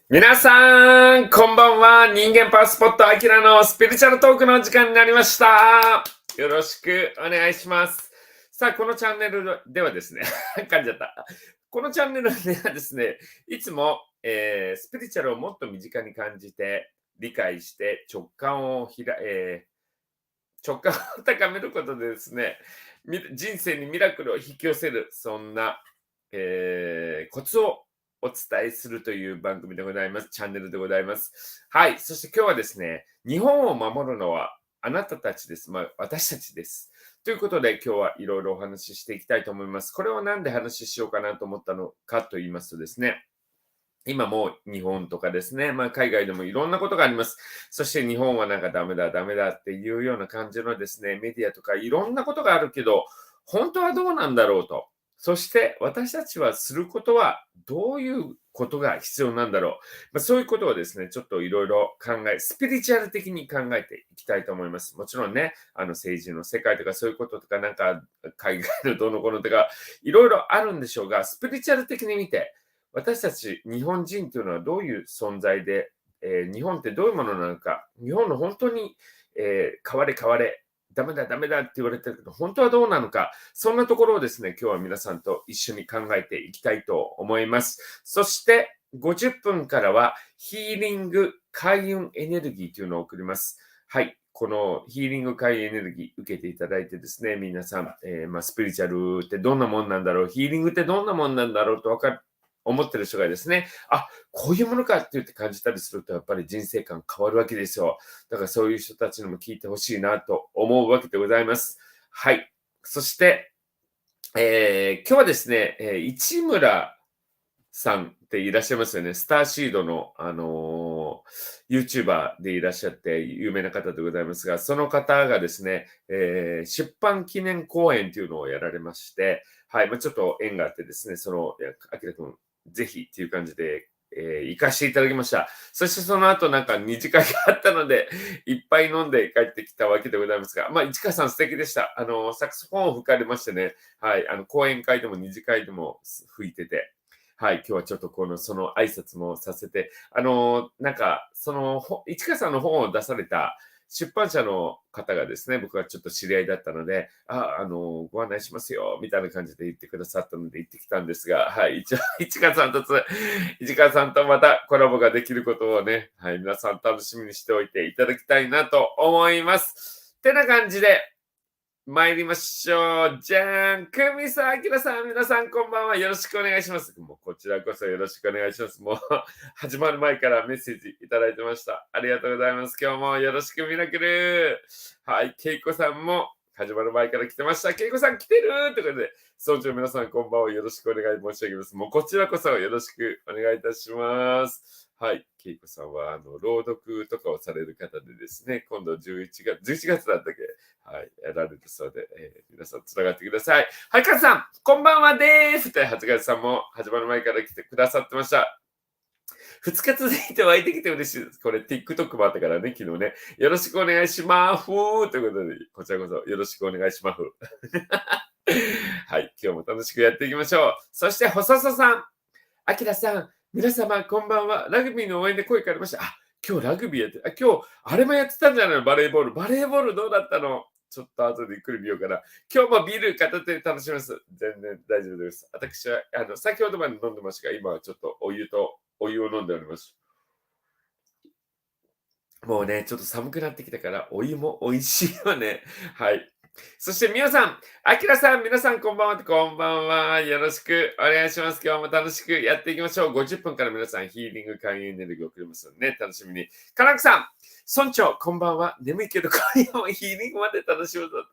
皆さん、こんばんは。人間パワースポットアキラのスピリチュアルトークの時間になりました。よろしくお願いします。さあ、このチャンネルではですね、噛んじゃった。このチャンネルではですね、いつも、スピリチュアルをもっと身近に感じて、理解して直感を高めることでですね、人生にミラクルを引き寄せる、そんな、コツをお伝えするという番組でございます。チャンネルでございます。はい。そして今日はですね、日本を守るのはあなたたちです。私たちです。ということで今日はいろいろお話ししていきたいと思います。これをなんで話しようかなと思ったのかと言いますとですね、今も日本とかですね、海外でもいろんなことがあります。そして日本はなんかダメだ、ダメだっていうような感じのですね、メディアとかいろんなことがあるけど、本当はどうなんだろうと。そして私たちはすることはどういうことが必要なんだろう。そういうことをですね、ちょっといろいろスピリチュアル的に考えていきたいと思います。もちろんね、政治の世界とかそういうこととか、なんか海外のどうのこうのとか、いろいろあるんでしょうが、スピリチュアル的に見て、私たち日本人というのはどういう存在で、日本ってどういうものなのか、日本の本当に、変われ変われ、ダメだダメだって言われてるけど、本当はどうなのか、そんなところをですね、今日は皆さんと一緒に考えていきたいと思います。そして50分からはヒーリング開運エネルギーというのを送ります。はい。このヒーリング開運エネルギー受けていただいてですね、皆さん、スピリチュアルってどんなもんなんだろう、ヒーリングってどんなもんなんだろうと思ってる人がですね、こういうものかって言って感じたりすると、やっぱり人生観変わるわけですよ。だからそういう人たちにも聞いてほしいなと思うわけでございます。はい。そして、今日はですね、市村さんっていらっしゃいますよね。スターシードの、YouTuber でいらっしゃって有名な方でございますが、その方がですね、出版記念講演というのをやられまして、はい、ちょっと縁があってですね、あきらくん、ぜひっていう感じで、行かしていただきました。そしてその後なんか二次会があったので、いっぱい飲んで帰ってきたわけでございますが、市川さん素敵でした。サクソフォンを吹かれましてね、はい、講演会でも二次会でも吹いてて、はい、今日はちょっとその挨拶もさせて、なんか、市川さんの本を出された出版社の方がですね、僕はちょっと知り合いだったので、ご案内しますよ、みたいな感じで言ってくださったので行ってきたんですが、はい、一応、市川さんとまたコラボができることをね、はい、皆さん楽しみにしておいていただきたいなと思います。ってな感じで、参りましょう。じゃん。久美さん、あきらさん、皆さんこんばんは。よろしくお願いします。もうこちらこそよろしくお願いします。もう始まる前からメッセージいただいてました。ありがとうございます。今日もよろしくミラクル。はい、けいこさんも始まる前から来てました。けいこさん来てるということで、村長皆さんこんばんは。よろしくお願い申し上げます。もうこちらこそよろしくお願いいたします。はい。けいこさんは、朗読とかをされる方でですね、今度11月だったっけ、はい、やられるそうで、皆さんつながってください。はい、かさん、こんばんはです。長谷川さんも始まる前から来てくださってました。2日続いて湧いてきて嬉しいです。これ TikTok もあったからね、昨日ね。よろしくお願いします。ということで、こちらこそよろしくお願いします。はい、今日も楽しくやっていきましょう。そして、細ささん、あきらさん、皆様こんばんは。ラグビーの応援で声かけました。今日ラグビーやって、今日あれもやってたんじゃないの、バレーボール。バレーボールどうだったの？ちょっと後でゆっくり見ようかな。今日もビール片手で楽しみます。全然大丈夫です。私は、先ほどまで飲んでましたが、今はちょっとお湯を飲んでおります。もうね、ちょっと寒くなってきたから、お湯も美味しいよね。はい。そして、みおさん、あきらさん、皆さん、こんばんは。こんばんは。よろしくお願いします。今日も楽しくやっていきましょう。50分から皆さん、ヒーリング会員エネルギーを送りますので、ね、楽しみに。かなくさん、村長、こんばんは。眠いけど、今夜もヒーリングまで楽しむぞ。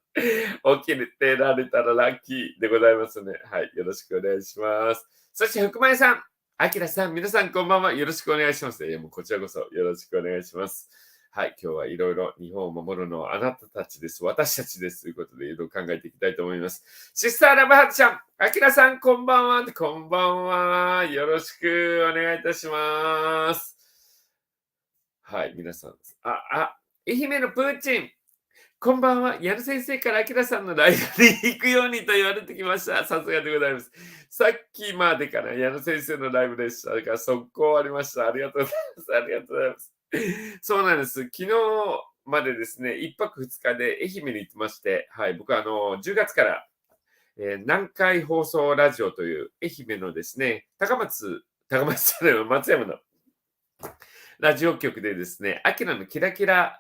起きてられたらラッキーでございますね。はい。よろしくお願いします。そして、福前さん、あきらさん、皆さんこんばんは。よろしくお願いします。もうこちらこそよろしくお願いします。はい、今日はいろいろ日本を守るのはあなたたちです。私たちです。ということで、いろいろ考えていきたいと思います。シスターラブハーツちゃん、あきらさん、こんばんは。こんばんは。よろしくお願いいたします。はい、皆さん。愛媛のプーチン。こんばんは。矢野先生からあきらさんのライブに行くようにと言われてきました。さすがでございます。さっきまでかな、矢野先生のライブでした。だから速攻終わりました。ありがとうございます。ありがとうございます。そうなんです。昨日までですね、1泊2日で愛媛に行ってまして、はい、僕は10月から、南海放送ラジオという愛媛のですね、高松じゃないわ松山のラジオ局でですね、アキラのキラキラ、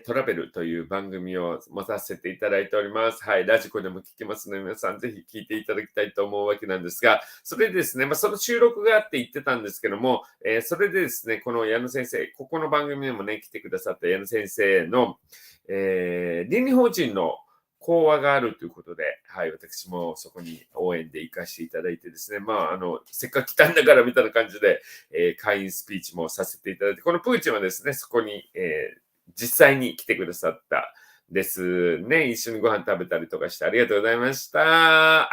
トラベルという番組を持たせていただいております。はい、ラジコでも聞けますので、皆さんぜひ聞いていただきたいと思うわけなんですが、それでですね、その収録があって言ってたんですけども、それでですね、この矢野先生、ここの番組にもね、来てくださった矢野先生の、倫理法人の講話があるということで、はい、私もそこに応援で行かせていただいてですね、せっかく来たんだからみたいな感じで、会員スピーチもさせていただいて、このプーチンはですね、そこに、実際に来てくださったですね。一緒にご飯食べたりとかしてありがとうございました。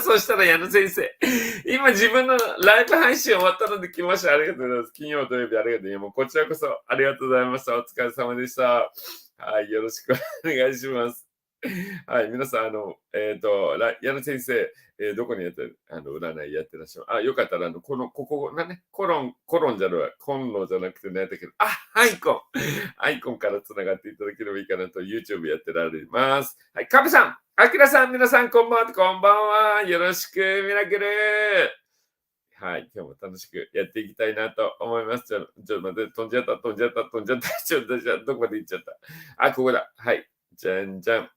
そしたら矢野先生、今自分のライブ配信終わったので来ました。ありがとうございます。金曜土曜日ありがとうございます。もうこちらこそありがとうございました。お疲れ様でした。はい、よろしくお願いします。はい、皆さん、矢野先生、どこにやってる、占いやってらっしゃる。あ、よかったら、ここがね、コロンじゃない、コンロじゃなくて何やったっけど、アイコンから繋がっていただければいいかなと、YouTube やってられます。はい、カブさん、アキラさん、皆さん、こんばんは、こんばんは。よろしく、ミラクル。はい、今日も楽しくやっていきたいなと思います。ちょっと待って、飛んじゃった。ちょっと、じゃあ、どこまで行っちゃった。あ、ここだ。はい。じゃんじゃん。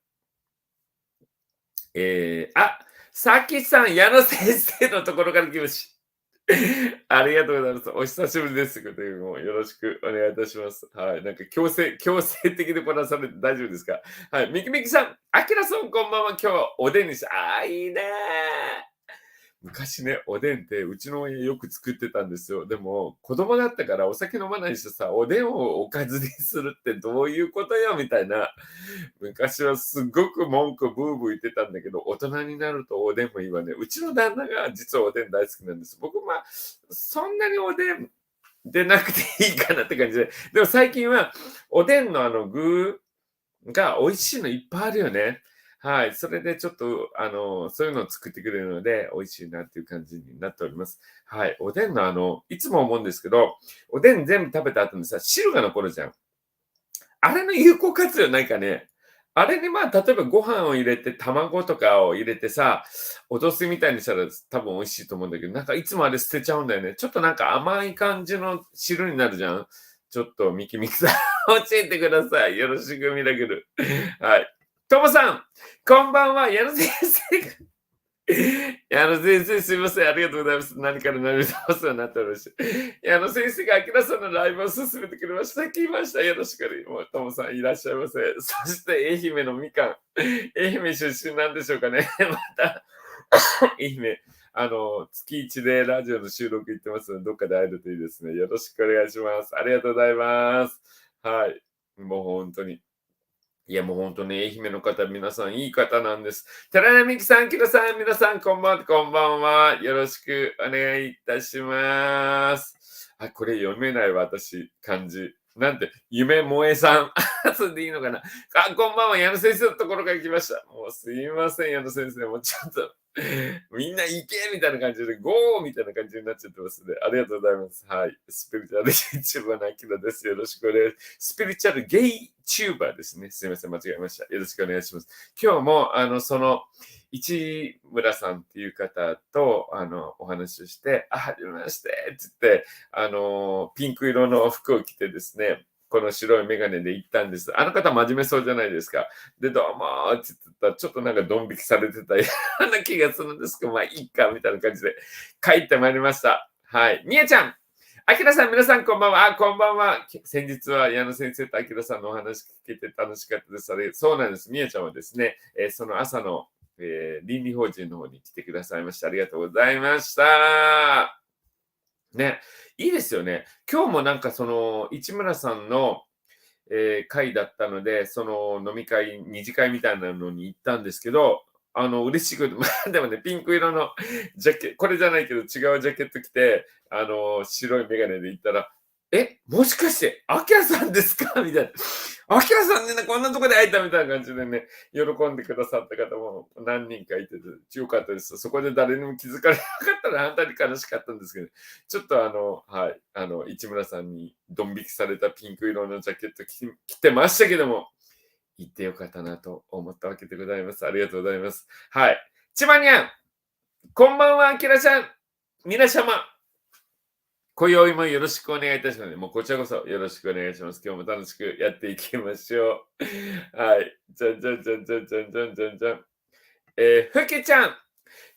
さきさん、矢野先生のところから来まし。ありがとうございます。お久しぶりです。というもよろしくお願いいたします。はい。なんか強制的でこなされて大丈夫ですか？はい。ミキミキさん、あきらさんこんばんは。今日はおでんにしいいねー。昔ね、おでんってうちの親よく作ってたんですよ。でも、子供だったからお酒飲まないしさ、おでんをおかずにするってどういうことよみたいな。昔はすごく文句ブーブー言ってたんだけど、大人になるとおでんもいいわね。うちの旦那が実はおでん大好きなんです。僕、そんなにおでんでなくていいかなって感じで。でも最近は、おでんの具が美味しいのいっぱいあるよね。はい。それでちょっと、そういうのを作ってくれるので、美味しいなっていう感じになっております。はい。おでんのいつも思うんですけど、おでん全部食べた後にさ、汁が残るじゃん。あれの有効活用ないかね。あれに例えばご飯を入れて、卵とかを入れてさ、おどすみたいにしたら多分美味しいと思うんだけど、なんかいつもあれ捨てちゃうんだよね。ちょっとなんか甘い感じの汁になるじゃん。ちょっとミキミキさん教えてください。よろしくミラクル。はい。ともさん、こんばんは。矢野先生。先生、すみません。ありがとうございます。何から何までお世話になっておりまして。先生があきらさんのライブを進めてくれました。来ました。よろしく。もう、ともさんいらっしゃいませ。そして、愛媛のみかん。愛媛出身なんでしょうかね。また、愛媛、月1でラジオの収録行ってますので、どっかで会えるといいですね。よろしくお願いします。ありがとうございます。はい。もう本当に。いや、もう本当に愛媛の方、皆さんいい方なんです。寺根美樹さん、木戸さん、皆さん、こんばんは、こんばんは。よろしくお願いいたします。これ読めない私、漢字。なんて、夢萌えさん。それでいいのかな。こんばんは、矢野先生のところから来ました。もうすいません、矢野先生。もうちょっと、みんな行けみたいな感じで、ゴーみたいな感じになっちゃってますね。ありがとうございます。はい。スピリチュアル YouTuber のアキラです。よろしくお願いします。スピリチュアルゲイチューバーですね。すいません、間違えました。よろしくお願いします。今日も、市村さんっていう方と、お話をして、はじめましてって言って、ピンク色の服を着てですね、この白いメガネで行ったんです。あの方真面目そうじゃないですか。で、どうもって言ってたら、ちょっとなんかドン引きされてたような気がするんですけど、いいか、みたいな感じで帰ってまいりました。はい。みやちゃん、あきらさん、皆さんこんばんは。こんばんは。先日は矢野先生とあきらさんのお話聞けて楽しかったです。そうなんです。みやちゃんはですね、その朝の、倫理法人の方に来てくださいました。ありがとうございました。ね、いいですよね。今日もなんかその市村さんの、会だったので、その飲み会、二次会みたいなのに行ったんですけど、嬉しく、でもね、ピンク色のジャケット、これじゃないけど違うジャケット着て、白いメガネで行ったら、もしかして、アキラさんですかみたいな。アキラさんね、こんなとこで会えたみたいな感じでね、喜んでくださった方も何人かいてよかったです。そこで誰にも気づかれなかったら反対に悲しかったんですけど、ちょっとはい、市村さんにドン引きされたピンク色のジャケット着てましたけども、行ってよかったなと思ったわけでございます。ありがとうございます。はい。ちばにゃん、こんばんは、アキラちゃん。皆様、今宵もよろしくお願いいたします。もうこちらこそよろしくお願いします。今日も楽しくやっていきましょう。はい。じゃんじゃんじゃんじゃんじゃんじゃんじゃんじゃん。ふきちゃん、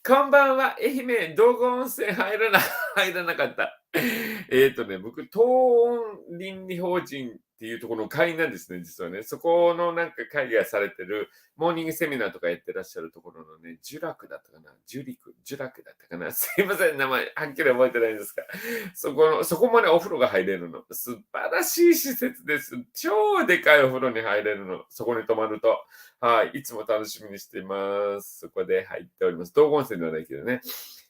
こんばんは。愛媛道後温泉入らなかった。僕、東温倫理法人っていうところの会員なんですね、実はね。そこのなんか会議がされてる、モーニングセミナーとかやってらっしゃるところのね、ジュラクだったかなジュラクだったかなすいません、名前、はっきり覚えてないんですが。そこまでお風呂が入れるの。素晴らしい施設です。超でかいお風呂に入れるの。そこに泊まると。はい。いつも楽しみにしています。そこで入っております。道後温泉ではないけどね。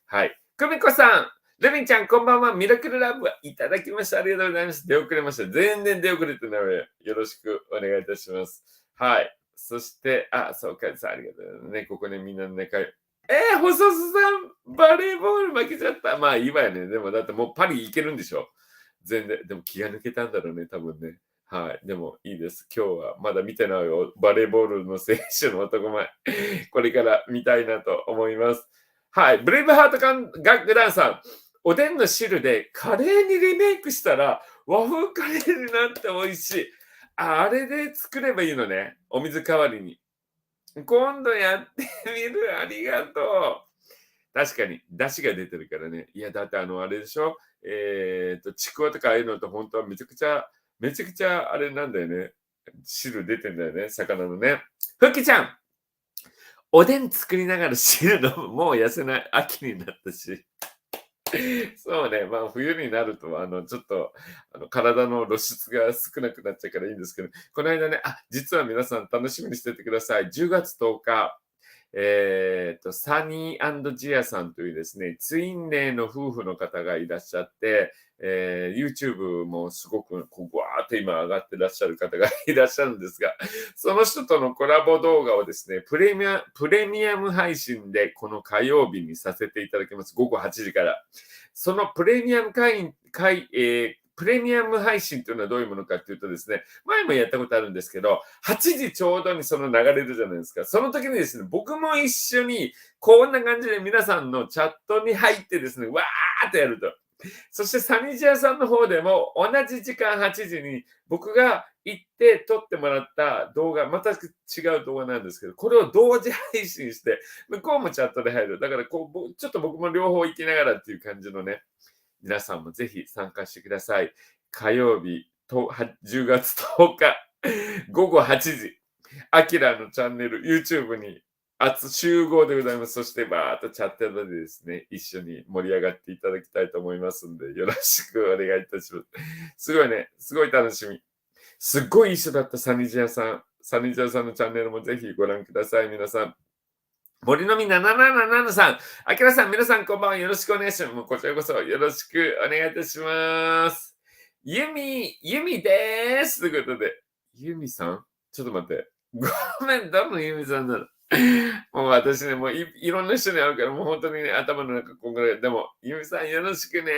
はい。久美子さん、レミンちゃん、こんばんは。ミラクルラブいただきました。ありがとうございます。出遅れました。全然出遅れてないので、よろしくお願いいたします。はい。そして、そうかです。ありがとうございますね。ここね、みんなの仲良い。細須さん、バレーボール負けちゃった。まあいいわよね。でもだってもうパリ行けるんでしょ。全然。でも気が抜けたんだろうね、多分ね。はい。でもいいです。今日はまだ見てないよ。バレーボールの選手の男前。これから見たいなと思います。はい。ブレイブハート楽団さん。おでんの汁でカレーにリメイクしたら和風カレーになって美味しい。あれで作ればいいのね。お水代わりに。今度やってみる。ありがとう。確かに、出汁が出てるからね。いや、だってあれでしょちくわとかああいうのと本当はめちゃくちゃあれなんだよね。汁出てんだよね。魚のね。ふっきちゃんおでん作りながら汁飲む。もう痩せない。秋になったし。そうね。まあ、冬になると、ちょっと、体の露出が少なくなっちゃうからいいんですけど、この間ね、実は皆さん楽しみにしててください。10月10日、サニージアさんというですね、ツインレイの夫婦の方がいらっしゃって、YouTube もすごくこうわーって今上がってらっしゃる方がいらっしゃるんですが、その人とのコラボ動画をですね、プレミアム配信でこの火曜日にさせていただきます。午後8時から。そのプレミアム配信というのはどういうものかというとですね、前もやったことあるんですけど、8時ちょうどにその流れるじゃないですか。その時にですね、僕も一緒にこんな感じで皆さんのチャットに入ってですね、わーっとやると。そしてサニジアさんの方でも同じ時間8時に僕が行って撮ってもらった動画、また違う動画なんですけど、これを同時配信して、向こうもチャットで入る。だからちょっと僕も両方行きながらっていう感じのね、皆さんもぜひ参加してください。火曜日10月10日午後8時、アキラのチャンネル、YouTube に集合でございます。そしてバーっとチャットでですね、一緒に盛り上がっていただきたいと思いますんで、よろしくお願いいたします。すごいね、すごい楽しみ。すっごい一緒だったサニジアさん。サニジアさんのチャンネルもぜひご覧ください、皆さん。森の実777さん、あきらさん、皆さんこんばんは。よろしくお願いします。もうこちらこそよろしくお願いいたします。ゆみでーす。ということで、ゆみさんちょっと待って。ごめん、どのゆみさんなのもう私ね、もういろんな人に会うから、もう本当にね、頭の中こんぐらい。でも、ゆみさんよろしくね。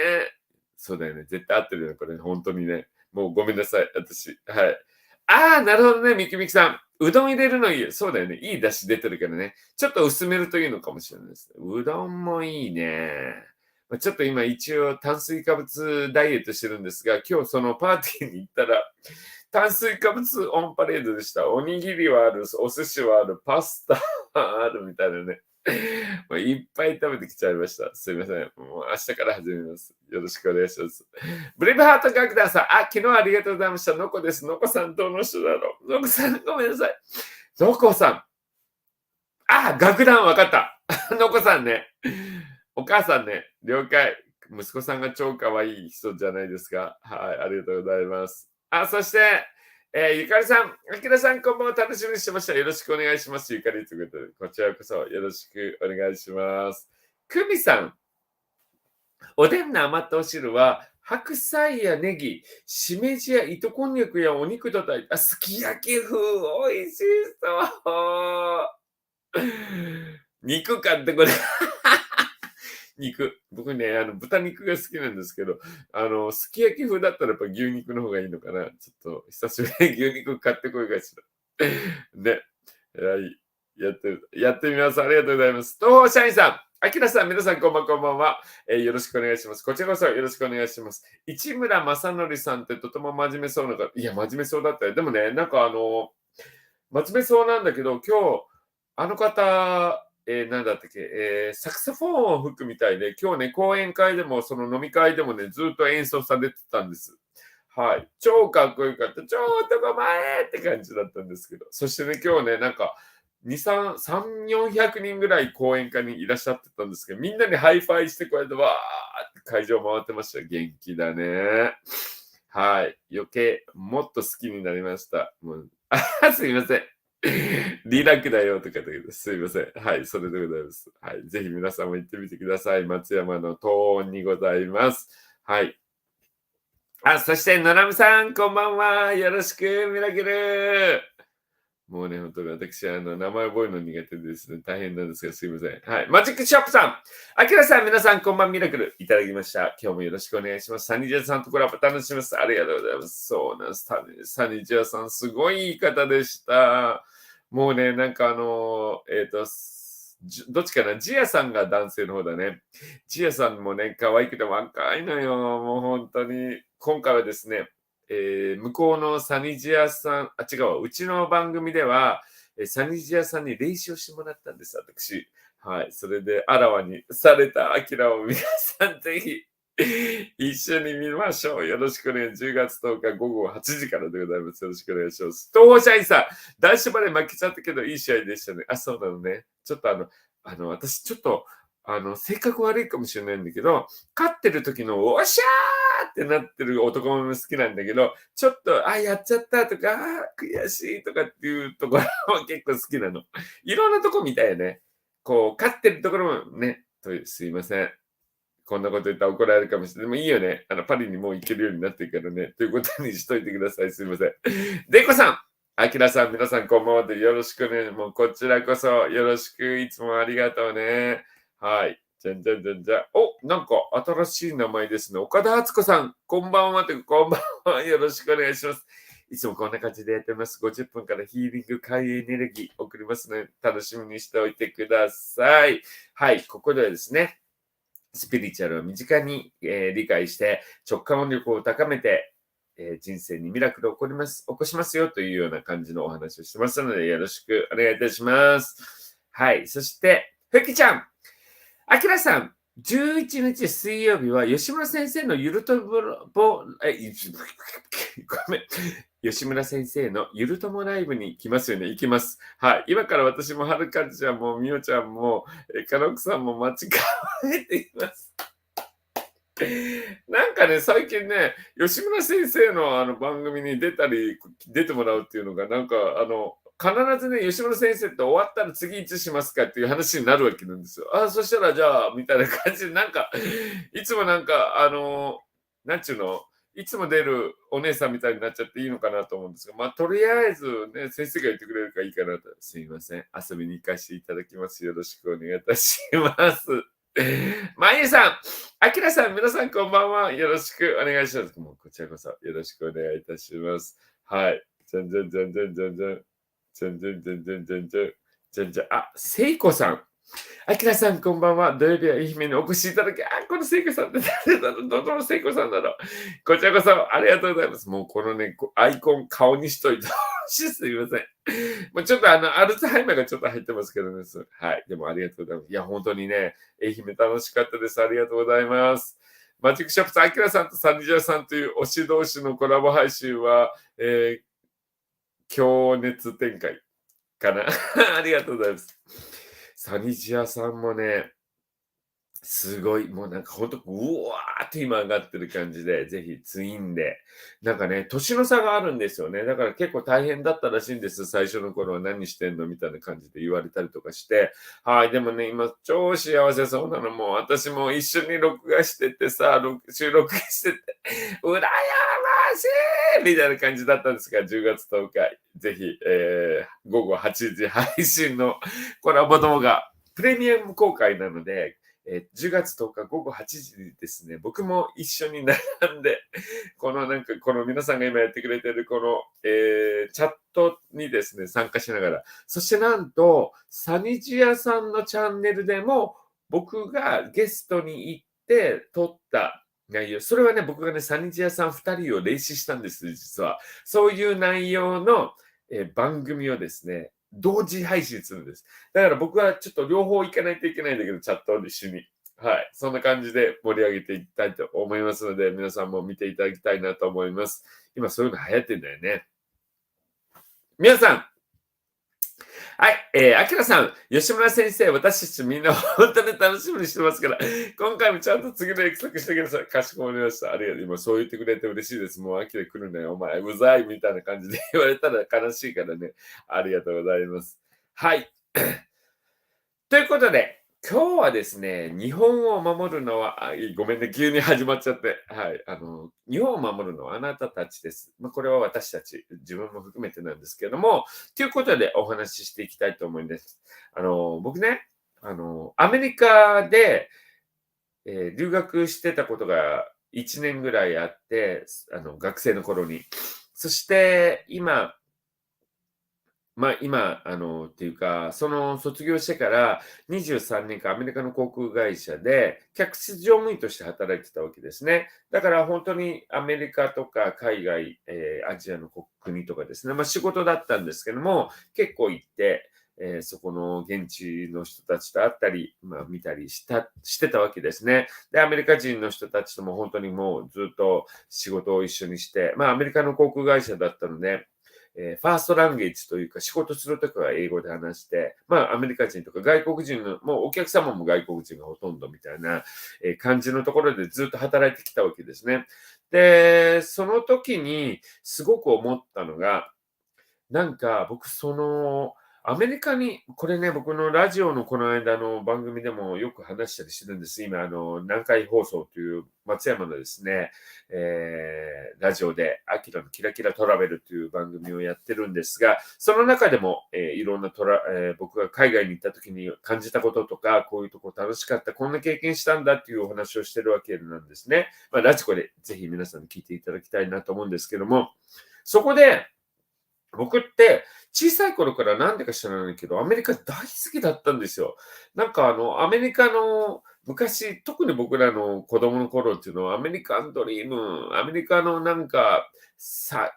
そうだよね。絶対合ってるよね、これ。本当にね。もうごめんなさい、私。はい。なるほどね、みきみきさん。うどん入れるのいい。そうだよね。いい出汁出てるからね。ちょっと薄めるといいのかもしれないです。うどんもいいね。ちょっと今一応炭水化物ダイエットしてるんですが、今日そのパーティーに行ったら、炭水化物オンパレードでした。おにぎりはある、お寿司はある、パスタはあるみたいなね。いっぱい食べてきちゃいました。すいません。もう明日から始めます。よろしくお願いします。ブレイブハート楽団さん。昨日はありがとうございました。のこです。のこさんどの人だろう。のこさん、ごめんなさい。のこさん。楽団わかった。のこさんね。お母さんね。了解。息子さんが超可愛い人じゃないですか。はい。ありがとうございます。そして、ゆかりさん、あきらさん、こんばんは。楽しみにしてました。よろしくお願いします。ゆかりということで、こちらこそよろしくお願いします。くみさん、おでんの余ったお汁は白菜やネギ、しめじや糸こんにゃくやお肉と炊いたすき焼き風、美味しそう。肉買ってこれ。肉。僕ね、豚肉が好きなんですけど、すき焼き風だったらやっぱ牛肉の方がいいのかな。ちょっと、久しぶりに牛肉買ってこいがしら。ね。はい。やってみます。ありがとうございます。東方社員さん、あきらさん、皆さん、こんばんは。よろしくお願いします。こちらこそよろしくお願いします。市村正則さんってとても真面目そうな方、いや、真面目そうだったよ。でもね、なんか真面目そうなんだけど、今日、あの方、なんだったっけ、サクソフォンを吹くみたいで、今日ね、講演会でも、その飲み会でもね、ずっと演奏されてたんです。はい。超かっこよかった。超男前って感じだったんですけど。そしてね、今日ね、なんか、2、3、400人ぐらい講演会にいらっしゃってたんですけど、みんなにハイファイして、こうやってわーって会場回ってました。元気だね。はい。余計、もっと好きになりました。もうすいません。リラックだよとかだけど、すいません。はい、それでございます。はい、ぜひ皆さんも行ってみてください。松山の東音にございます。はい。そして、のなみさん、こんばんは。よろしく、ミラクル。もうね、本当に私、名前覚えるの苦手でですね、大変なんですが、すいません。はい。マジックショップさん、あきらさん、皆さん、こんばんミラクル。いただきました。今日もよろしくお願いします。サニジャーさんとコラボ楽しみます。ありがとうございます。そうなんです。サニジャーさん、すごいいい方でした。もうね、なんかどっちかな、ジアさんが男性の方だね。ジアさんもね、可愛くて若いのよ。もう本当に。今回はですね、向こうのサニジアさん、違う、うちの番組では、サニジアさんに練習してもらったんです、私。はい。それで、あらわにされたアキラを皆さんぜひ、一緒に見ましょう。よろしくね。10月10日午後8時からでございます。よろしくお願いします。東方社員さん、男子バレー負けちゃったけど、いい試合でしたね。そうなのね。ちょっと私ちょっと、性格悪いかもしれないんだけど、勝ってる時のおっしゃーってなってる男も好きなんだけど、ちょっと、やっちゃったとか、悔しいとかっていうところも結構好きなの。いろんなとこ見たいよね。こう、勝ってるところもね、すいません。こんなこと言ったら怒られるかもしれない。でもいいよね。パリにもう行けるようになってるからね。ということにしといてください。すいません。デコさん、アキラさん、皆さんこんばんはでよろしくね。もうこちらこそよろしく。いつもありがとうね。はい。じゃんじゃんじゃんじゃん。なんか新しい名前ですね。岡田敦子さん、こんばんはとこんばんは。よろしくお願いします。いつもこんな感じでやってます。50分からヒーリング、快エネルギー送りますので、楽しみにしておいてください。はい。ここではですね、スピリチュアルを身近に、理解して直感力を高めて、人生にミラクルを起こしますよというような感じのお話をしてますのでよろしくお願いいたします。はい。そして、ふきちゃん、あきらさん、11日水曜日は吉村先生のゆるとぼ、ごめん。吉村先生のゆるともライブに行きますよね。行きます。はい。今から私もはるかちゃんもみおちゃんも、かのくさんも間違えています。なんかね、最近ね、吉村先生の番組に出てもらうっていうのが、なんか必ずね、吉村先生って終わったら次いつしますかっていう話になるわけなんですよ。そしたらじゃあ、みたいな感じで、なんか、いつもなんか、なんちゅうの、いつも出るお姉さんみたいになっちゃっていいのかなと思うんですが、まあ、とりあえずね、先生が言ってくれるからいいかなと。すいません。遊びに行かせていただきます。よろしくお願いいたします。まゆさん、あきらさん、皆さんこんばんは。よろしくお願いします。もうこちらこそよろしくお願いいたします。はい。じゃんじゃんじゃんじゃんじゃんじゃん。じゃんじゃんじゃんじゃんじゃんじゃん。じゃんじゃん。せいこさん。あきらさん、こんばんは。土曜日は愛媛にお越しいただき、このせいこさんって誰だろう、どのせいこさんだろう。こちらこそありがとうございます。もうこのね、アイコン顔にしといてほしい。すいません。もうちょっとアルツハイマーがちょっと入ってますけどね。はい。でもありがとうございます。いや、本当にね、愛媛楽しかったです。ありがとうございます。マジックショップさん、あきらさんとサニジャーさんという推し同士のコラボ配信は、強熱展開かな。ありがとうございます。サニジアさんもね、すごい、もうなんかほんと、うわーって今上がってる感じで、ぜひツインで。なんかね、年の差があるんですよね。だから結構大変だったらしいんです。最初の頃は何してんのみたいな感じで言われたりとかして。はい、でもね、今超幸せそうなの。もう私も一緒に録画しててさ、収録してて、羨ましいみたいな感じだったんですが、10月10日、ぜひ、午後8時配信のコラボ動画、プレミアム公開なので、10月10日午後8時にですね、僕も一緒に並んで、このなんか、この皆さんが今やってくれてるこの、チャットにですね、参加しながら、そしてなんと、サニジアさんのチャンネルでも、僕がゲストに行って撮った内容、それはね、僕がね、サニジアさん2人を霊視したんです、実は。そういう内容の、番組をですね、同時配信するんです。だから僕はちょっと両方行かないといけないんだけど、チャットを一緒に。はい。そんな感じで盛り上げていきたいと思いますので、皆さんも見ていただきたいなと思います。今そういうの流行ってんだよね。皆さん、はい、アキラさん、吉村先生、私たちみんな本当に楽しみにしてますから、今回もちゃんと次の約束してください。かしこまりました。ありがとう。今そう言ってくれて嬉しいです。もうアキラ来るね。お前、うざいみたいな感じで言われたら悲しいからね。ありがとうございます。はい。ということで、今日はですね、日本を守るのは、ごめんね、急に始まっちゃって。はい。日本を守るのはあなたたちです。まあ、これは私たち、自分も含めてなんですけども、ということでお話ししていきたいと思うんです。僕ね、アメリカで、留学してたことが1年ぐらいあって、学生の頃に。そして今、今、っていうか、その卒業してから23年間アメリカの航空会社で客室乗務員として働いてたわけですね。だから本当にアメリカとか海外、アジアの国とかですね、仕事だったんですけども、結構行って、そこの現地の人たちと会ったり、見たりしてたわけですね。で、アメリカ人の人たちとも本当にもうずっと仕事を一緒にして、アメリカの航空会社だったので、ファーストランゲージというか仕事するときは英語で話して、アメリカ人とか外国人の、もうお客様も外国人がほとんどみたいな感じのところでずっと働いてきたわけですね。で、その時にすごく思ったのが、なんか僕アメリカに、これね、僕のラジオのこの間の番組でもよく話したりしてるんです。今、南海放送という松山のですね、ラジオで、アキラのキラキラトラベルという番組をやってるんですが、その中でも、いろんな僕が海外に行った時に感じたこととか、こういうとこ楽しかった、こんな経験したんだっていうお話をしてるわけなんですね。ラジコでぜひ皆さんに聞いていただきたいなと思うんですけども、そこで、僕って小さい頃からなんでか知らないけど、アメリカ大好きだったんですよ。なんかアメリカの昔、特に僕らの子供の頃っていうのは、アメリカンドリーム、アメリカのなんか、サ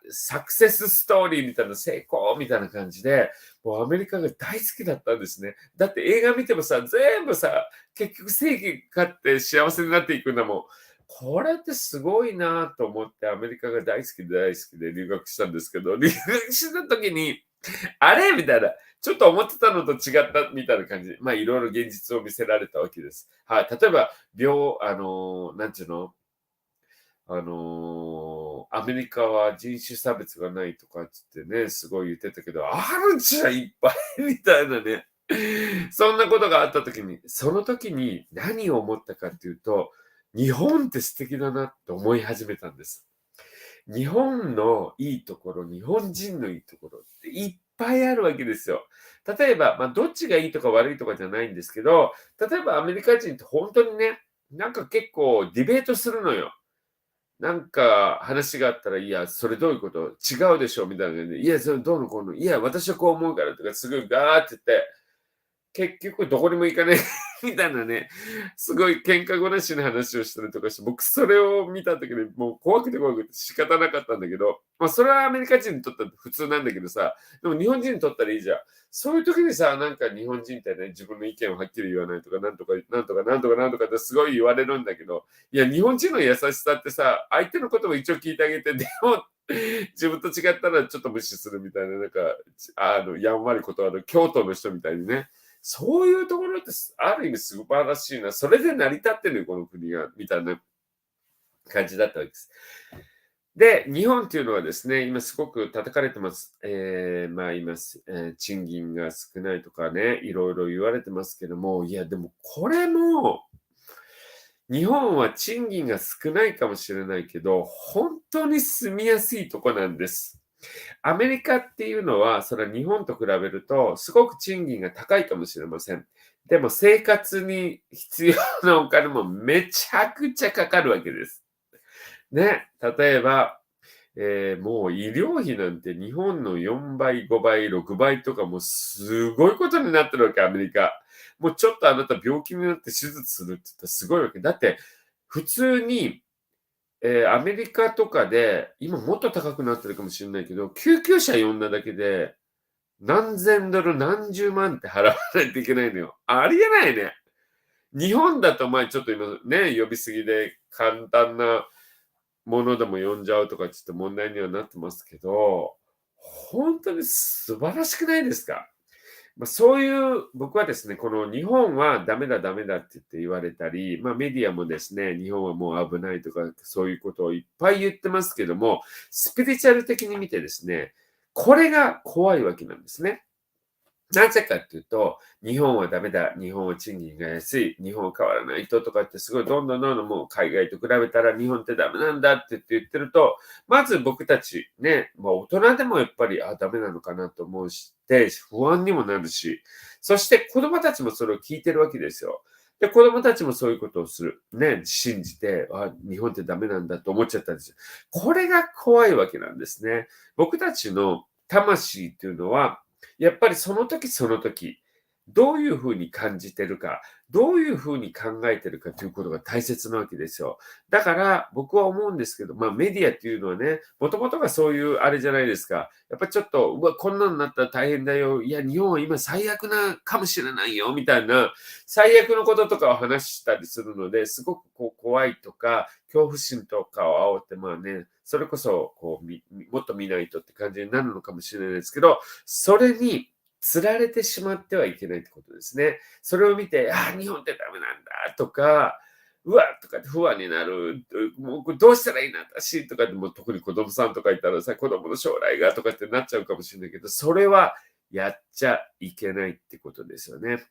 クセスストーリーみたいな成功みたいな感じで、もうアメリカが大好きだったんですね。だって映画見てもさ、全部さ、結局正義勝って幸せになっていくんだもん。これってすごいなと思ってアメリカが大好きで大好きで留学したんですけど、留学した時に、あれみたいな、ちょっと思ってたのと違ったみたいな感じ。いろいろ現実を見せられたわけです。はい。例えば、なんていうのアメリカは人種差別がないとかっつってね、すごい言ってたけど、あるじゃん、いっぱいみたいなね。そんなことがあった時に、その時に何を思ったかっていうと、日本って素敵だなって思い始めたんです。日本のいいところ、日本人のいいところっていっぱいあるわけですよ。例えば、どっちがいいとか悪いとかじゃないんですけど、例えばアメリカ人って本当にね、なんか結構ディベートするのよ。なんか話があったら、いや、それどういうこと違うでしょみたいな感じで、いや、それどうのこうの、いや、私はこう思うからとか、すごいガーって言って、結局どこにも行かないみたいなね、すごい喧嘩話の話をしたりとかして、僕それを見た時にもう怖くて怖くて仕方なかったんだけど、それはアメリカ人にとったら普通なんだけどさ、でも日本人にとったらいいじゃん。そういう時にさ、なんか日本人ってね、自分の意見をはっきり言わないとか、なんとか、なんとか、なんとか、なんとかってすごい言われるんだけど、いや、日本人の優しさってさ、相手のことも一応聞いてあげて、でも、自分と違ったらちょっと無視するみたいな、なんか、やんわり断る京都の人みたいにね、そういうところってある意味素晴らしいな。それで成り立ってるこの国が、みたいな感じだったわけです。で、日本っていうのはですね、今すごく叩かれてます。今、賃金が少ないとかね、いろいろ言われてますけども、いや、でもこれも、日本は賃金が少ないかもしれないけど、本当に住みやすいとこなんです。アメリカっていうのは、それは日本と比べると、すごく賃金が高いかもしれません。でも生活に必要なお金もめちゃくちゃかかるわけです。ね、例えば、もう医療費なんて日本の4倍、5倍、6倍とかもうすごいことになってるわけ、アメリカ。もうちょっとあなた病気になって手術するって言ったらすごいわけ。だって、普通に、アメリカとかで、今もっと高くなってるかもしれないけど、救急車呼んだだけで、何千ドル、何十万って払わないといけないのよ。ありえないね。日本だとちょっと今ね、呼びすぎで簡単なものでも呼んじゃうとかちょっと問題にはなってますけど、本当に素晴らしくないですか？そういう僕はですね、この日本はダメだダメだって言われたり、メディアもですね、日本はもう危ないとか、そういうことをいっぱい言ってますけども、スピリチュアル的に見てですね、これが怖いわけなんですね。なぜかっていうと、日本はダメだ、日本は賃金が安い、日本は変わらないとかってすごいどんどんもう海外と比べたら日本ってダメなんだって言ってると、まず僕たちね、大人でもやっぱり、ダメなのかなと思うし、で、不安にもなるし、そして子供たちもそれを聞いてるわけですよ。で、子供たちもそういうことをする。ね、信じて、日本ってダメなんだと思っちゃったんですよ。これが怖いわけなんですね。僕たちの魂っていうのは、やっぱりその時その時、どういうふうに感じてるか、どういうふうに考えてるかということが大切なわけですよ。だから僕は思うんですけど、メディアっていうのはね、もともとがそういうあれじゃないですか。やっぱりちょっと、こんなのになったら大変だよ。いや、日本は今最悪なかもしれないよ、みたいな、最悪のこととかを話したりするので、すごく怖いとか、恐怖心とかを煽って、それこそもっと見ないとって感じになるのかもしれないですけど、それに釣られてしまってはいけないってことですね。それを見て、日本ってダメなんだとか、うわとかって不安になる、もうこれどうしたらいいな、私とかでも特に子供さんとかいたらさ、子供の将来がとかってなっちゃうかもしれないけど、それはやっちゃいけないってことですよね。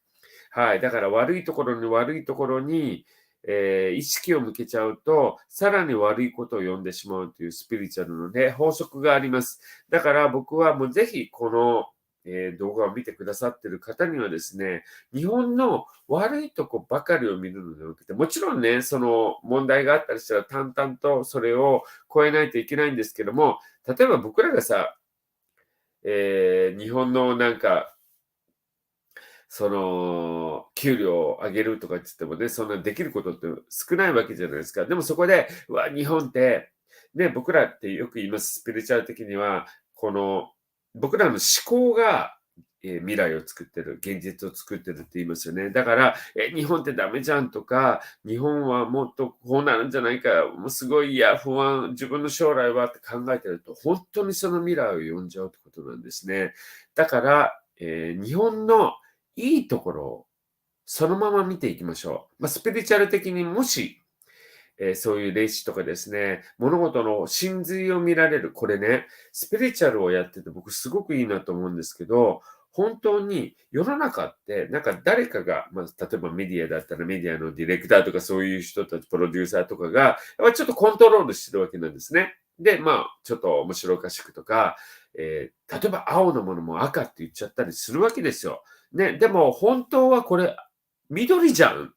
はい。だから悪いところに悪いところに、意識を向けちゃうと、さらに悪いことを呼んでしまうというスピリチュアルので、法則があります。だから僕はもうぜひこの、動画を見てくださっている方にはですね、日本の悪いとこばかりを見るのではなくて、もちろんね、その問題があったりしたら淡々とそれを超えないといけないんですけども、例えば僕らがさ、日本の給料を上げるとかって言ってもね、そんなできることって少ないわけじゃないですか。でもそこで、日本って、ね、僕らってよく言います、スピリチュアル的には、僕らの思考が、未来を作ってる、現実を作ってるって言いますよね。だから、日本ってダメじゃんとか、日本はもっとこうなるんじゃないか、もうすごい、不安、自分の将来はって考えてると、本当にその未来を読んじゃうってことなんですね。だから、日本のいいところをそのまま見ていきましょう。スピリチュアル的にもし、そういう霊視とかですね、物事の真髄を見られる。これね、スピリチュアルをやってて僕すごくいいなと思うんですけど、本当に世の中って、誰かが、例えばメディアだったらメディアのディレクターとかそういう人たち、プロデューサーとかが、やっぱりちょっとコントロールしてるわけなんですね。で、ちょっと面白おかしくとか、例えば青のものも赤って言っちゃったりするわけですよ。ね、でも本当はこれ緑じゃんっ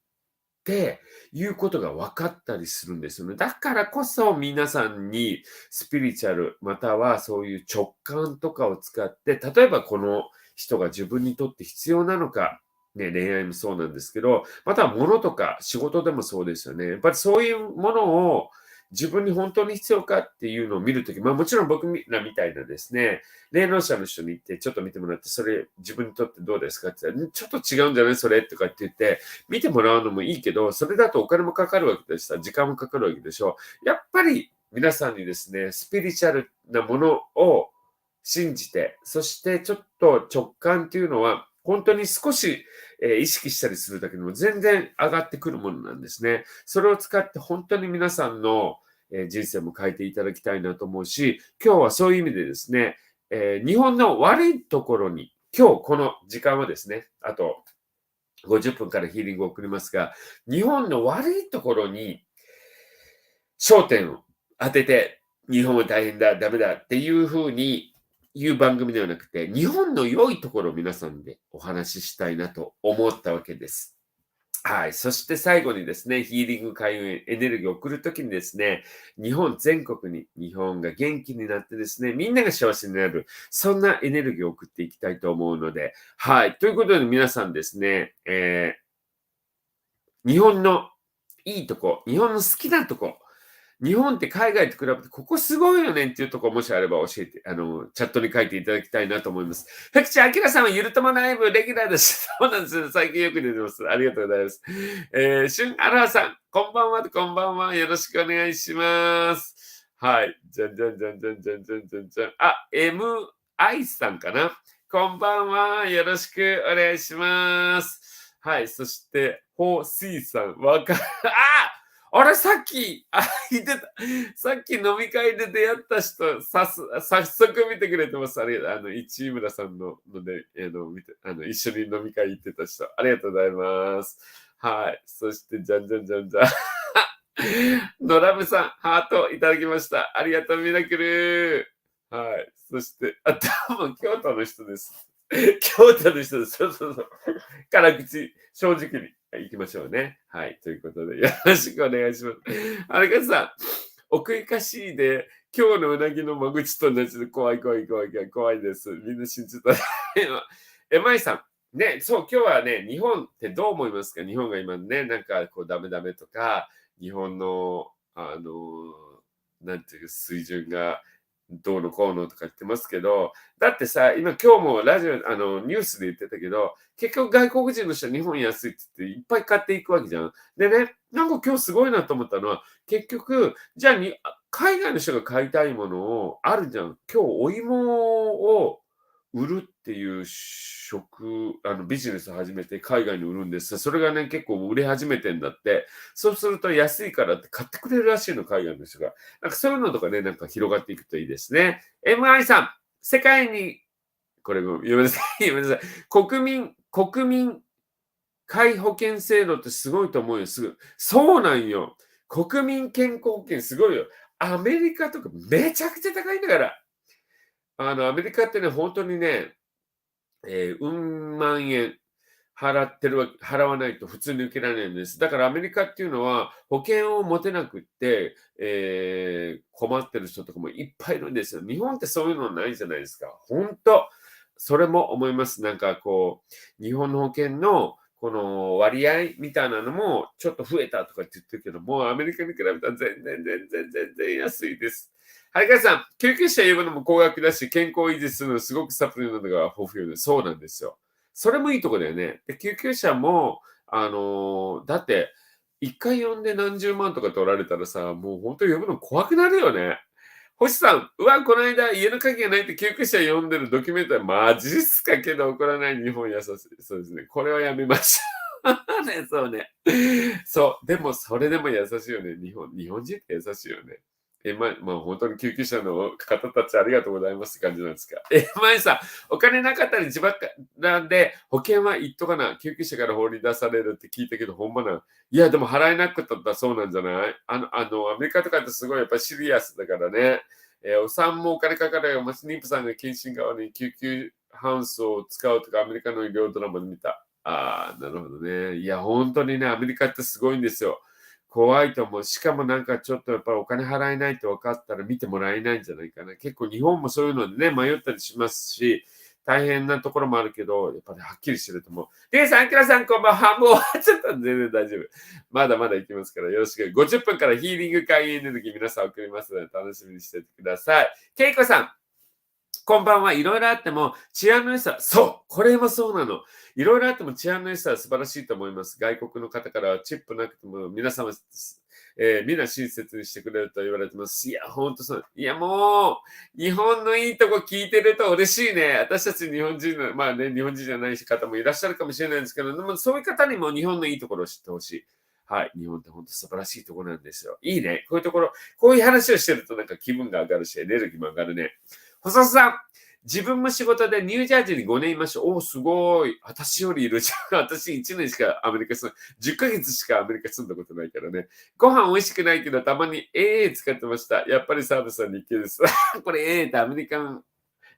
ていうことが分かったりするんですよね。だからこそ皆さんにスピリチュアル、またはそういう直感とかを使って、例えばこの人が自分にとって必要なのか、ね、恋愛もそうなんですけど、または物とか仕事でもそうですよね。やっぱりそういうものを自分に本当に必要かっていうのを見るとき、もちろん僕らみたいなですね、霊能者の人に行ってちょっと見てもらって、それ自分にとってどうですかって言ったら、ちょっと違うんじゃないそれとかって言って、見てもらうのもいいけど、それだとお金もかかるわけでした。時間もかかるわけでしょ。やっぱり皆さんにですね、スピリチュアルなものを信じて、そしてちょっと直感っていうのは、本当に少し、意識したりするだけでも全然上がってくるものなんですね。それを使って本当に皆さんの、人生も変えていただきたいなと思うし、今日はそういう意味でですね、日本の悪いところに、今日この時間はですね、あと50分からヒーリングを送りますが、日本の悪いところに焦点を当てて、日本は大変だ、ダメだっていうふうに言う番組ではなくて、日本の良いところを皆さんでお話ししたいなと思ったわけです。はい。そして最後にですね、ヒーリング開運エネルギーを送るときにですね、日本全国に日本が元気になってですね、みんなが幸せになる、そんなエネルギーを送っていきたいと思うので、はい。ということで皆さんですね、日本のいいとこ、日本の好きなとこ、日本って海外と比べてここすごいよねっていうところもしあれば教えて、チャットに書いていただきたいなと思います。福地明さんはゆるともライブレギュラーです。そうなんですよ。最近よく出てます。ありがとうございます。シュンアラハさん、こんばんは、こんばんは。よろしくお願いします。はい。じゃんじゃんじゃんじゃんじゃんじゃんじゃんじゃん。あ、MI さんかな。こんばんは。よろしくお願いします。はい。そして、ホーシーさん、あれ、さっき、言ってた。さっき飲み会で出会った人、早速見てくれてます。市村さんので、一緒に飲み会行ってた人。ありがとうございます。はい。そして、じゃんじゃんじゃんじゃん。ドラムさん、ハートいただきました。ありがとう、ミラクル。はい。そして、多分京都の人です。京都の人です。そうそうそう。辛口、正直に行きましょうね。はい。ということで、よろしくお願いします。あれかさん、奥ゆかしいで、今日のうなぎの間口と同じで怖い怖い怖い怖い怖いです。みんな信じた。まいさん、ね、そう、今日はね、日本ってどう思いますか？日本が今ね、なんかこうダメダメとか、日本の、なんていう水準がどうのこうのとか言ってますけど、だってさ、今もラジオ、ニュースで言ってたけど、結局外国人の人は日本安いって言っていっぱい買っていくわけじゃん。でね、なんか今日すごいなと思ったのは、結局、じゃあ海外の人が買いたいものをあるじゃん。今日お芋を売るっていうビジネスを始めて海外に売るんです。それがね、結構売れ始めてんだって。そうすると安いからって買ってくれるらしいの、海外の人が。なんかそういうのとかね、なんか広がっていくといいですね。MI さん、世界に、これごめんなさい、ごめんなさい。国民皆保険制度ってすごいと思うよ、すぐ。そうなんよ。国民健康保険すごいよ。アメリカとかめちゃくちゃ高いんだから。アメリカってね、本当にね、うん万円払わないと普通に受けられないんです。だからアメリカっていうのは保険を持てなくって、困ってる人とかもいっぱいいるんですよ。日本ってそういうのないじゃないですか。本当それも思います。なんかこう、日本の保険のこの割合みたいなのもちょっと増えたとかって言ってるけども、アメリカに比べたら全然安いです。はい、かさん、救急車呼ぶのも高額だし、健康を維持するのすごくサプリなどが豊富で、そうなんですよ。それもいいとこだよね。で、救急車も、だって、一回呼んで何十万とか取られたらさ、もう本当に呼ぶの怖くなるよね。星さん、この間家の鍵がないって救急車呼んでるドキュメンタリー、マジっすかけど怒らない日本優しい。そうですね。これはやめましょう。ね、そうね。そう。でも、それでも優しいよね。日本人って優しいよね。本当に救急車の方たちありがとうございますって感じなんですか。前さん、お金なかったり自爆なんで、保険は言っとかな。救急車から放り出されるって聞いたけど、ほんまな。いや、でも払えなくったらそうなんじゃない？アメリカとかってすごいやっぱりシリアスだからね。お産もお金かかるよ。妊婦さんが検診側に救急搬送を使うとか、アメリカの医療ドラマで見た。なるほどね。いや、本当にね、アメリカってすごいんですよ。怖いと思う。しかもなんかちょっとやっぱりお金払えないと分かったら見てもらえないんじゃないかな。結構日本もそういうのでね、迷ったりしますし、大変なところもあるけど、やっぱりはっきりしてると思う。リエさん、アキラさん、こんばんは。もう終わっちゃった。全然大丈夫。まだまだ行きますからよろしく。50分からヒーリング会エネルギー皆さん送りますので楽しみにしていてください。ケイコさん、こんばんは。いろいろあっても治安の良さ、そうこれもそうなの。いろいろあっても治安の良さは素晴らしいと思います。外国の方からはチップなくても皆様、みんな親切にしてくれると言われてます。いや、ほんとそう。いや、もう、日本のいいとこ聞いてると嬉しいね。私たち日本人の、まあね、日本人じゃない方もいらっしゃるかもしれないんですけど、でもそういう方にも日本のいいところを知ってほしい。はい。日本って本当素晴らしいところなんですよ。いいね。こういうところ、こういう話をしてるとなんか気分が上がるし、エネルギーも上がるね。細さん、自分も仕事でニュージャージーに5年いました。おお、すごい。私よりいるじゃん。私1年しかアメリカ住ん、10ヶ月しかアメリカ住んだことないからね。ご飯美味しくないけど、たまに AA 使ってました。やっぱりサービスは日系です。これ AA ってアメリカン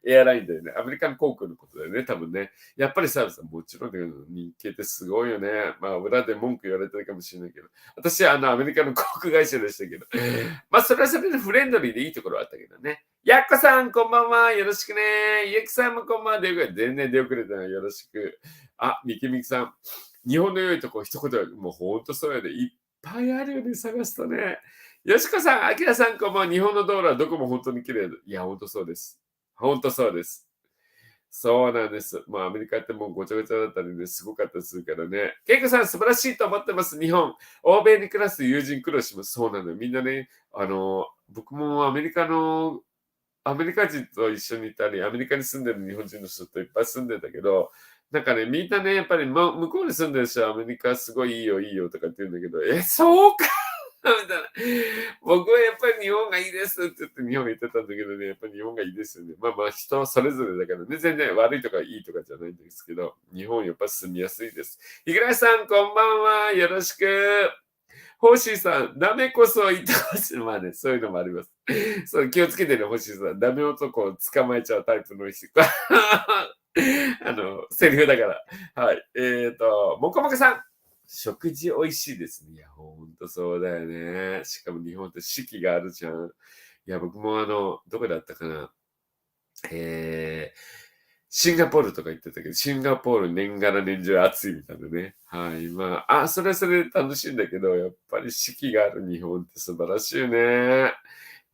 エアラインだよね。アメリカン航空のことだよね、多分ね。やっぱりサービスはもちろんだけど、日系ってすごいよね。まあ、裏で文句言われてるかもしれないけど。私はアメリカの航空会社でしたけど。まあ、それはそれでフレンドリーでいいところはあったけどね。やっこさん、こんばんは。よろしくね。ゆきさんもこんばんは。全然出遅れたな。よろしく。あ、みきみきさん。日本の良いとこ一言、もうほんとそうやで。いっぱいあるよね、探すとね。よしこさん、あきらさん、こんばんは。日本の道路はどこも本当に綺麗だ。いや、ほんとそうです。ほんとそうです。そうなんです。まあ、アメリカってもうごちゃごちゃだったりね、すごかったりするからね。ケイコさん、素晴らしいと思ってます、日本。欧米に暮らす友人苦労します。そうなのよ。みんなね、僕もアメリカ人と一緒にいたり、アメリカに住んでる日本人の人といっぱい住んでたけど、なんかね、みんなね、やっぱり、向こうに住んでる人はアメリカすごいいいよ、いいよとかって言うんだけど、そうかみたいな。僕はやっぱり日本がいいですって言って日本行ってたんだけどね、やっぱり日本がいいですよね。まあまあ人それぞれだからね、全然悪いとかいいとかじゃないんですけど、日本やっぱ住みやすいです。五十嵐さん、こんばんは。よろしく。ホーシーさん、ダメこそ言ってほしい。まあね、そういうのもあります。そう気をつけてね、ホーシーさん。ダメ男を捕まえちゃうタイプの人。セリフだから。はい。もこもこさん。食事美味しいですね。いや、ほんとそうだよね。しかも日本って四季があるじゃん。いや、僕もどこだったかな。シンガポールとか言ってたけど、シンガポール年がら年中暑いみたいなね。はい。まあ、それはそれで楽しいんだけど、やっぱり四季がある日本って素晴らしいよね。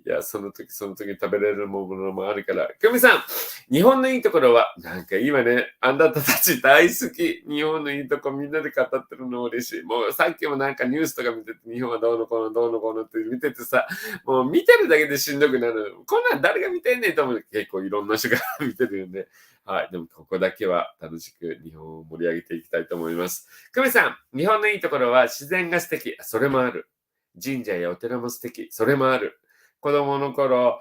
いや、その時その時に食べれるものもあるから。きょみさん、日本のいいところは、なんか今ね、あなたたち大好き。日本のいいとこみんなで語ってるの嬉しい。もうさっきもなんかニュースとか見てて、日本はどうのこうのどうのこうのって見ててさ、もう見てるだけでしんどくなる。こんなん誰が見てんねんと思う。結構いろんな人が見てるんで。はい。でもここだけは楽しく日本を盛り上げていきたいと思います。久美さん、日本のいいところは自然が素敵。それもある。神社やお寺も素敵。それもある。子供の頃、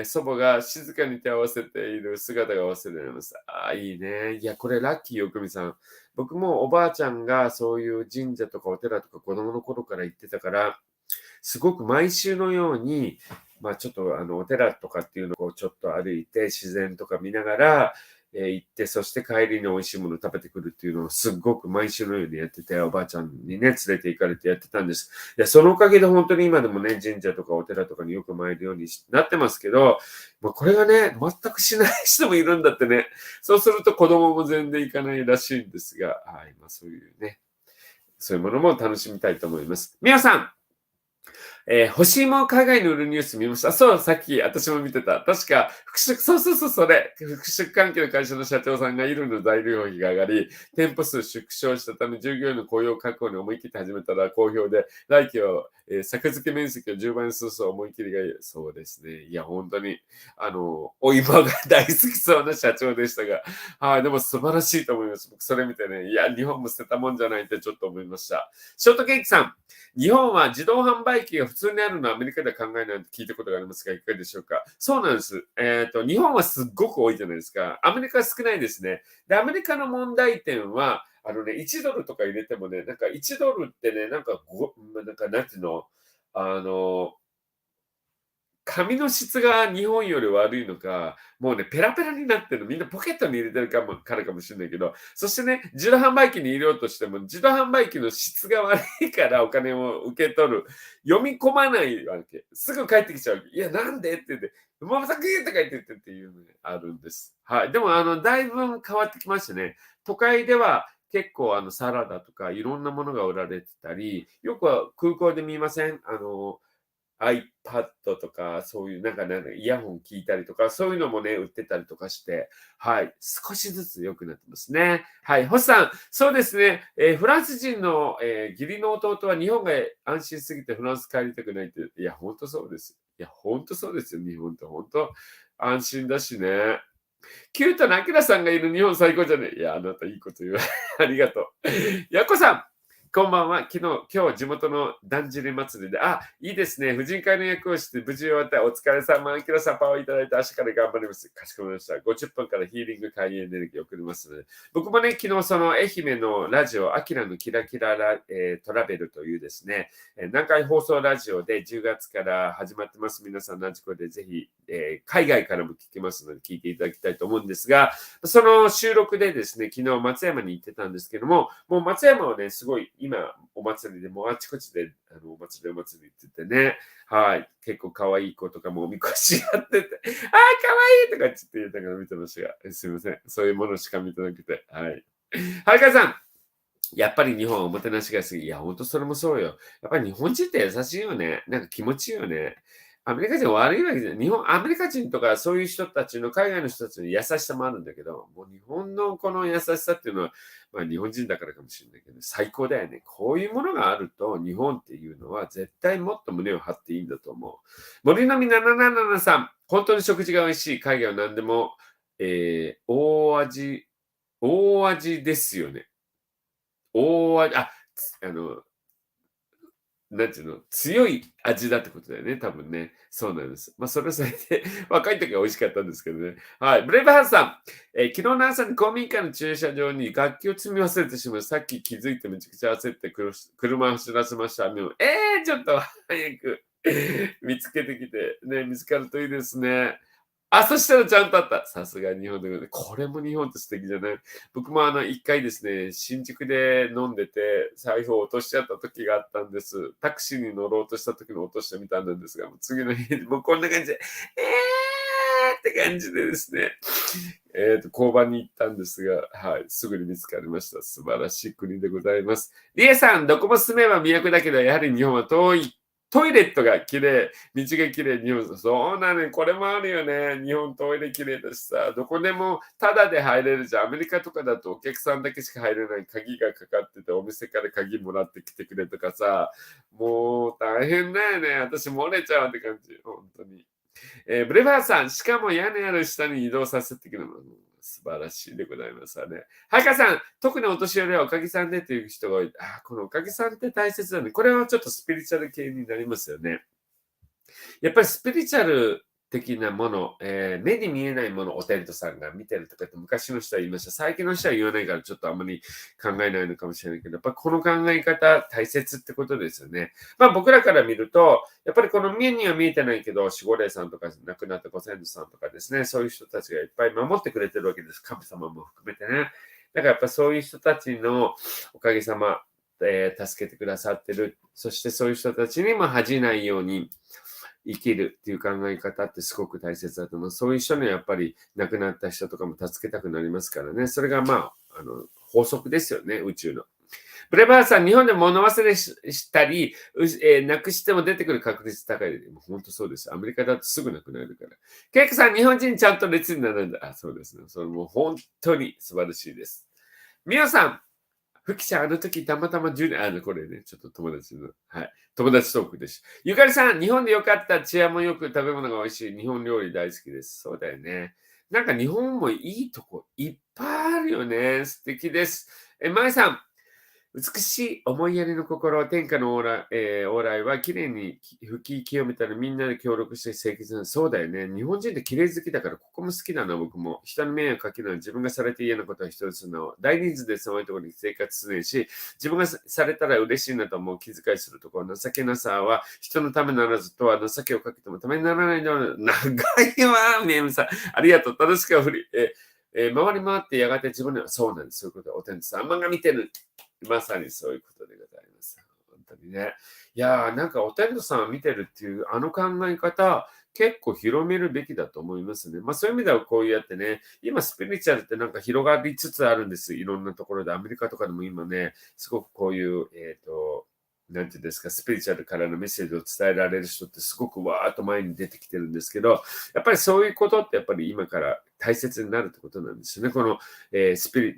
祖母が静かに手を合わせている姿が忘れられます。いいね。いや、これラッキーよ、久美さん。僕もおばあちゃんがそういう神社とかお寺とか子供の頃から行ってたから、すごく毎週のように、まあちょっとお寺とかっていうのをちょっと歩いて自然とか見ながら、行って、そして帰りに美味しいものを食べてくるっていうのをすっごく毎週のようにやってて、おばあちゃんにね、連れて行かれてやってたんです。いや、そのおかげで本当に今でもね、神社とかお寺とかによく参るようになってますけど、もうこれがね、全くしない人もいるんだってね。そうすると子供も全然行かないらしいんですが、はい、まあそういうね、そういうものも楽しみたいと思います。みやさん、欲しいもん海外に売るニュース見ました。そう、さっき私も見てた。確か、そう、それ。復職関係の会社の社長さんが衣類の材料費が上がり、店舗数縮小したため、従業員の雇用確保に思い切って始めたら好評で、来期を、作付け面積を10倍にすると思い切りがいい。そうですね。いや、本当に、お芋が大好きそうな社長でしたが、はい、でも素晴らしいと思います。僕それ見てね、いや、日本も捨てたもんじゃないってちょっと思いました。ショートケーキさん、日本は自動販売機が普通にあるのはアメリカでは考えないと聞いたことがありますが、いかがでしょうか。そうなんです。日本はすっごく多いじゃないですか。アメリカは少ないですね。で、アメリカの問題点は、1ドルとか入れてもね、なんか1ドルってね、なんかなんていうの、あの、紙の質が日本より悪いのか、もうね、ペラペラになってるの、みんなポケットに入れてるからかもしれないけど、そしてね、自動販売機に入れようとしても、自動販売機の質が悪いからお金を受け取る。読み込まないわけ。すぐ帰ってきちゃうわけ。いや、なんでって言って、まさくとか言ってっていうのがあるんです。はい。でも、だいぶ変わってきましたね。都会では結構サラダとかいろんなものが売られてたり、よく空港で見ません iPad とか、そういうなんかイヤホン聞いたりとか、そういうのもね、売ってたりとかして、はい、少しずつ良くなってますね。はい、星さん、そうですね、フランス人の、義理の弟は日本が安心すぎてフランス帰りたくないって、いや、ほんとそうです。いや、ほんとそうですよ、日本ってほんと安心だしね。キュートなアキラさんがいる日本最高じゃねえ。いや、あなたいいこと言う。ありがとう。やっこさん、こんばんは。今日地元のだんじり祭りで、いいですね。婦人会の役をして無事終わった。お疲れ様。アキラさんパワーいただいて明日から頑張ります。かしこまりました。50分からヒーリング会エネルギーを送りますので。僕もね、昨日その愛媛のラジオ、アキラのキラキラトラベルというですね、南海放送ラジオで10月から始まってます。皆さん、ラジコでぜひ、海外からも聞けますので聞いていただきたいと思うんですが、その収録でですね、昨日松山に行ってたんですけども、もう松山はね、すごい今、お祭りで、もうあちこちでお祭りって言ってね、はい、結構可愛い子とかもおみこしやってて、可愛いとかって言って言いながら見てましたが、すみません。そういうものしか見てなくて、はい。はるかさん、やっぱり日本はおもてなしが好き。いや、ほんとそれもそうよ。やっぱり日本人って優しいよね。なんか気持ちいいよね。アメリカ人は悪いわけじゃない。アメリカ人とかそういう人たちの海外の人たちの優しさもあるんだけど、もう日本のこの優しさっていうのは、まあ日本人だからかもしれないけど、最高だよね。こういうものがあると、日本っていうのは絶対もっと胸を張っていいんだと思う。森のみ777さん、本当に食事が美味しい。海外は何でも、大味ですよね。大味、あの、なんていうの、強い味だってことだよね、多分ね。そうなんです。まあ、それはそれで若い時は美味しかったんですけどね。はい。ブレイブハーツさん、昨日の朝に公民館の駐車場に楽器を積み忘れてしまい、さっき気づいてめちゃくちゃ焦って車を走らせました。でもちょっと早く見つけてきて、ね、見つかるといいですね。そしたらちゃんとあった。さすが日本でございます。これも日本って素敵じゃない？僕も一回ですね、新宿で飲んでて、財布を落としちゃった時があったんです。タクシーに乗ろうとした時に落としてみたんですが、もう次の日、もうこんな感じで、って感じでですね、交番に行ったんですが、はい、すぐに見つかりました。素晴らしい国でございます。リエさん、どこも住めば都だけど、やはり日本は遠い。トイレットが綺麗、道が綺麗、日本、そうなのよ、これもあるよね。日本トイレ綺麗だしさ、どこでもタダで入れるじゃん。アメリカとかだとお客さんだけしか入れない鍵がかかってて、お店から鍵もらってきてくれとかさ、もう大変だよね。私漏れちゃうって感じ、本当に。ブレバーさん、しかも屋根ある下に移動させてくるの。素晴らしいでございますね。はかさん、特にお年寄りはおかげさんでという人が多い。このおかげさんって大切だね。これはちょっとスピリチュアル系になりますよね。やっぱりスピリチュアル的なもの、目に見えないものをおテントさんが見てるとかって昔の人は言いました。最近の人は言わないからちょっとあんまり考えないのかもしれないけど、やっぱこの考え方大切ってことですよね。まあ僕らから見ると、やっぱりこの目には見えてないけど、守護霊さんとか亡くなったご先祖さんとかですね、そういう人たちがいっぱい守ってくれてるわけです。神様も含めてね。だからやっぱそういう人たちのおかげさま、助けてくださってる。そしてそういう人たちにも恥じないように、生きるっていう考え方ってすごく大切だと思う。そういう人にはやっぱり亡くなった人とかも助けたくなりますからね。それが法則ですよね、宇宙の。ブレバーさん、日本で物忘れしたり、なくしても出てくる確率高い。本当そうです。アメリカだとすぐなくなるから。ケイクさん、日本人ちゃんと列になるんだ。そうですね。それも本当に素晴らしいです。ミオさん、ふきちゃん、あの時たまたま10年、これね、ちょっと友達の、はい、友達トークです。ゆかりさん、日本でよかった。治安もよく食べ物が美味しい。日本料理大好きです。そうだよね。なんか日本もいいとこいっぱいあるよね。素敵です。まえさん、美しい思いやりの心、天下の往来はきれいに吹き清めたらみんなで協力して清潔な。そうだよね。日本人ってきれい好きだから、ここも好きだな、僕も。人の迷惑かけるのは自分がされて嫌なことは一つの。大人数でそういうところに生活するし、自分がされたら嬉しいなと思う気遣いするところ。情けなさは人のためならずとは情けをかけてもためにならないのは長いわ、メムさん。ありがとう。正しくは振り、回り回ってやがて自分ではそうなんです。そういうことでお天道さん。漫画見てる。まさにそういうことでございます。本当にね。いやー、なんかお天道さんを見てるっていうあの考え方、結構広めるべきだと思いますね。まあそういう意味ではこうやってね、今スピリチュアルってなんか広がりつつあるんです。いろんなところで。アメリカとかでも今ね、すごくこういう、なんていうんですか、スピリチュアルからのメッセージを伝えられる人ってすごくわーっと前に出てきてるんですけど、やっぱりそういうことってやっぱり今から大切になるってことなんですよね。この、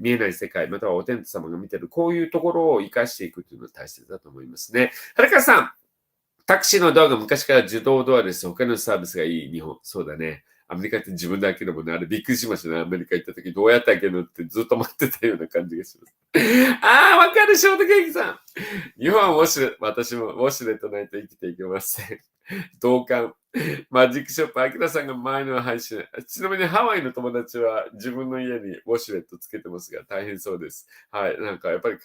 見えない世界、またはお天道様が見てる、こういうところを生かしていくっていうのは大切だと思いますね。はるかさん、タクシーのドアが昔から自動ドアです。他のサービスがいい日本。そうだね。アメリカって自分で開けるもんね。あれびっくりしましたね。アメリカ行った時どうやって開けるのってずっと待ってたような感じがします。ああ、わかる、ショートケーキさん。日本は私もウォシュレットないと生きていけません。同感。マジックショップ、アキラさんが前の配信。ちなみにハワイの友達は自分の家にウォシュレットつけてますが、大変そうです。はい。なんかやっぱり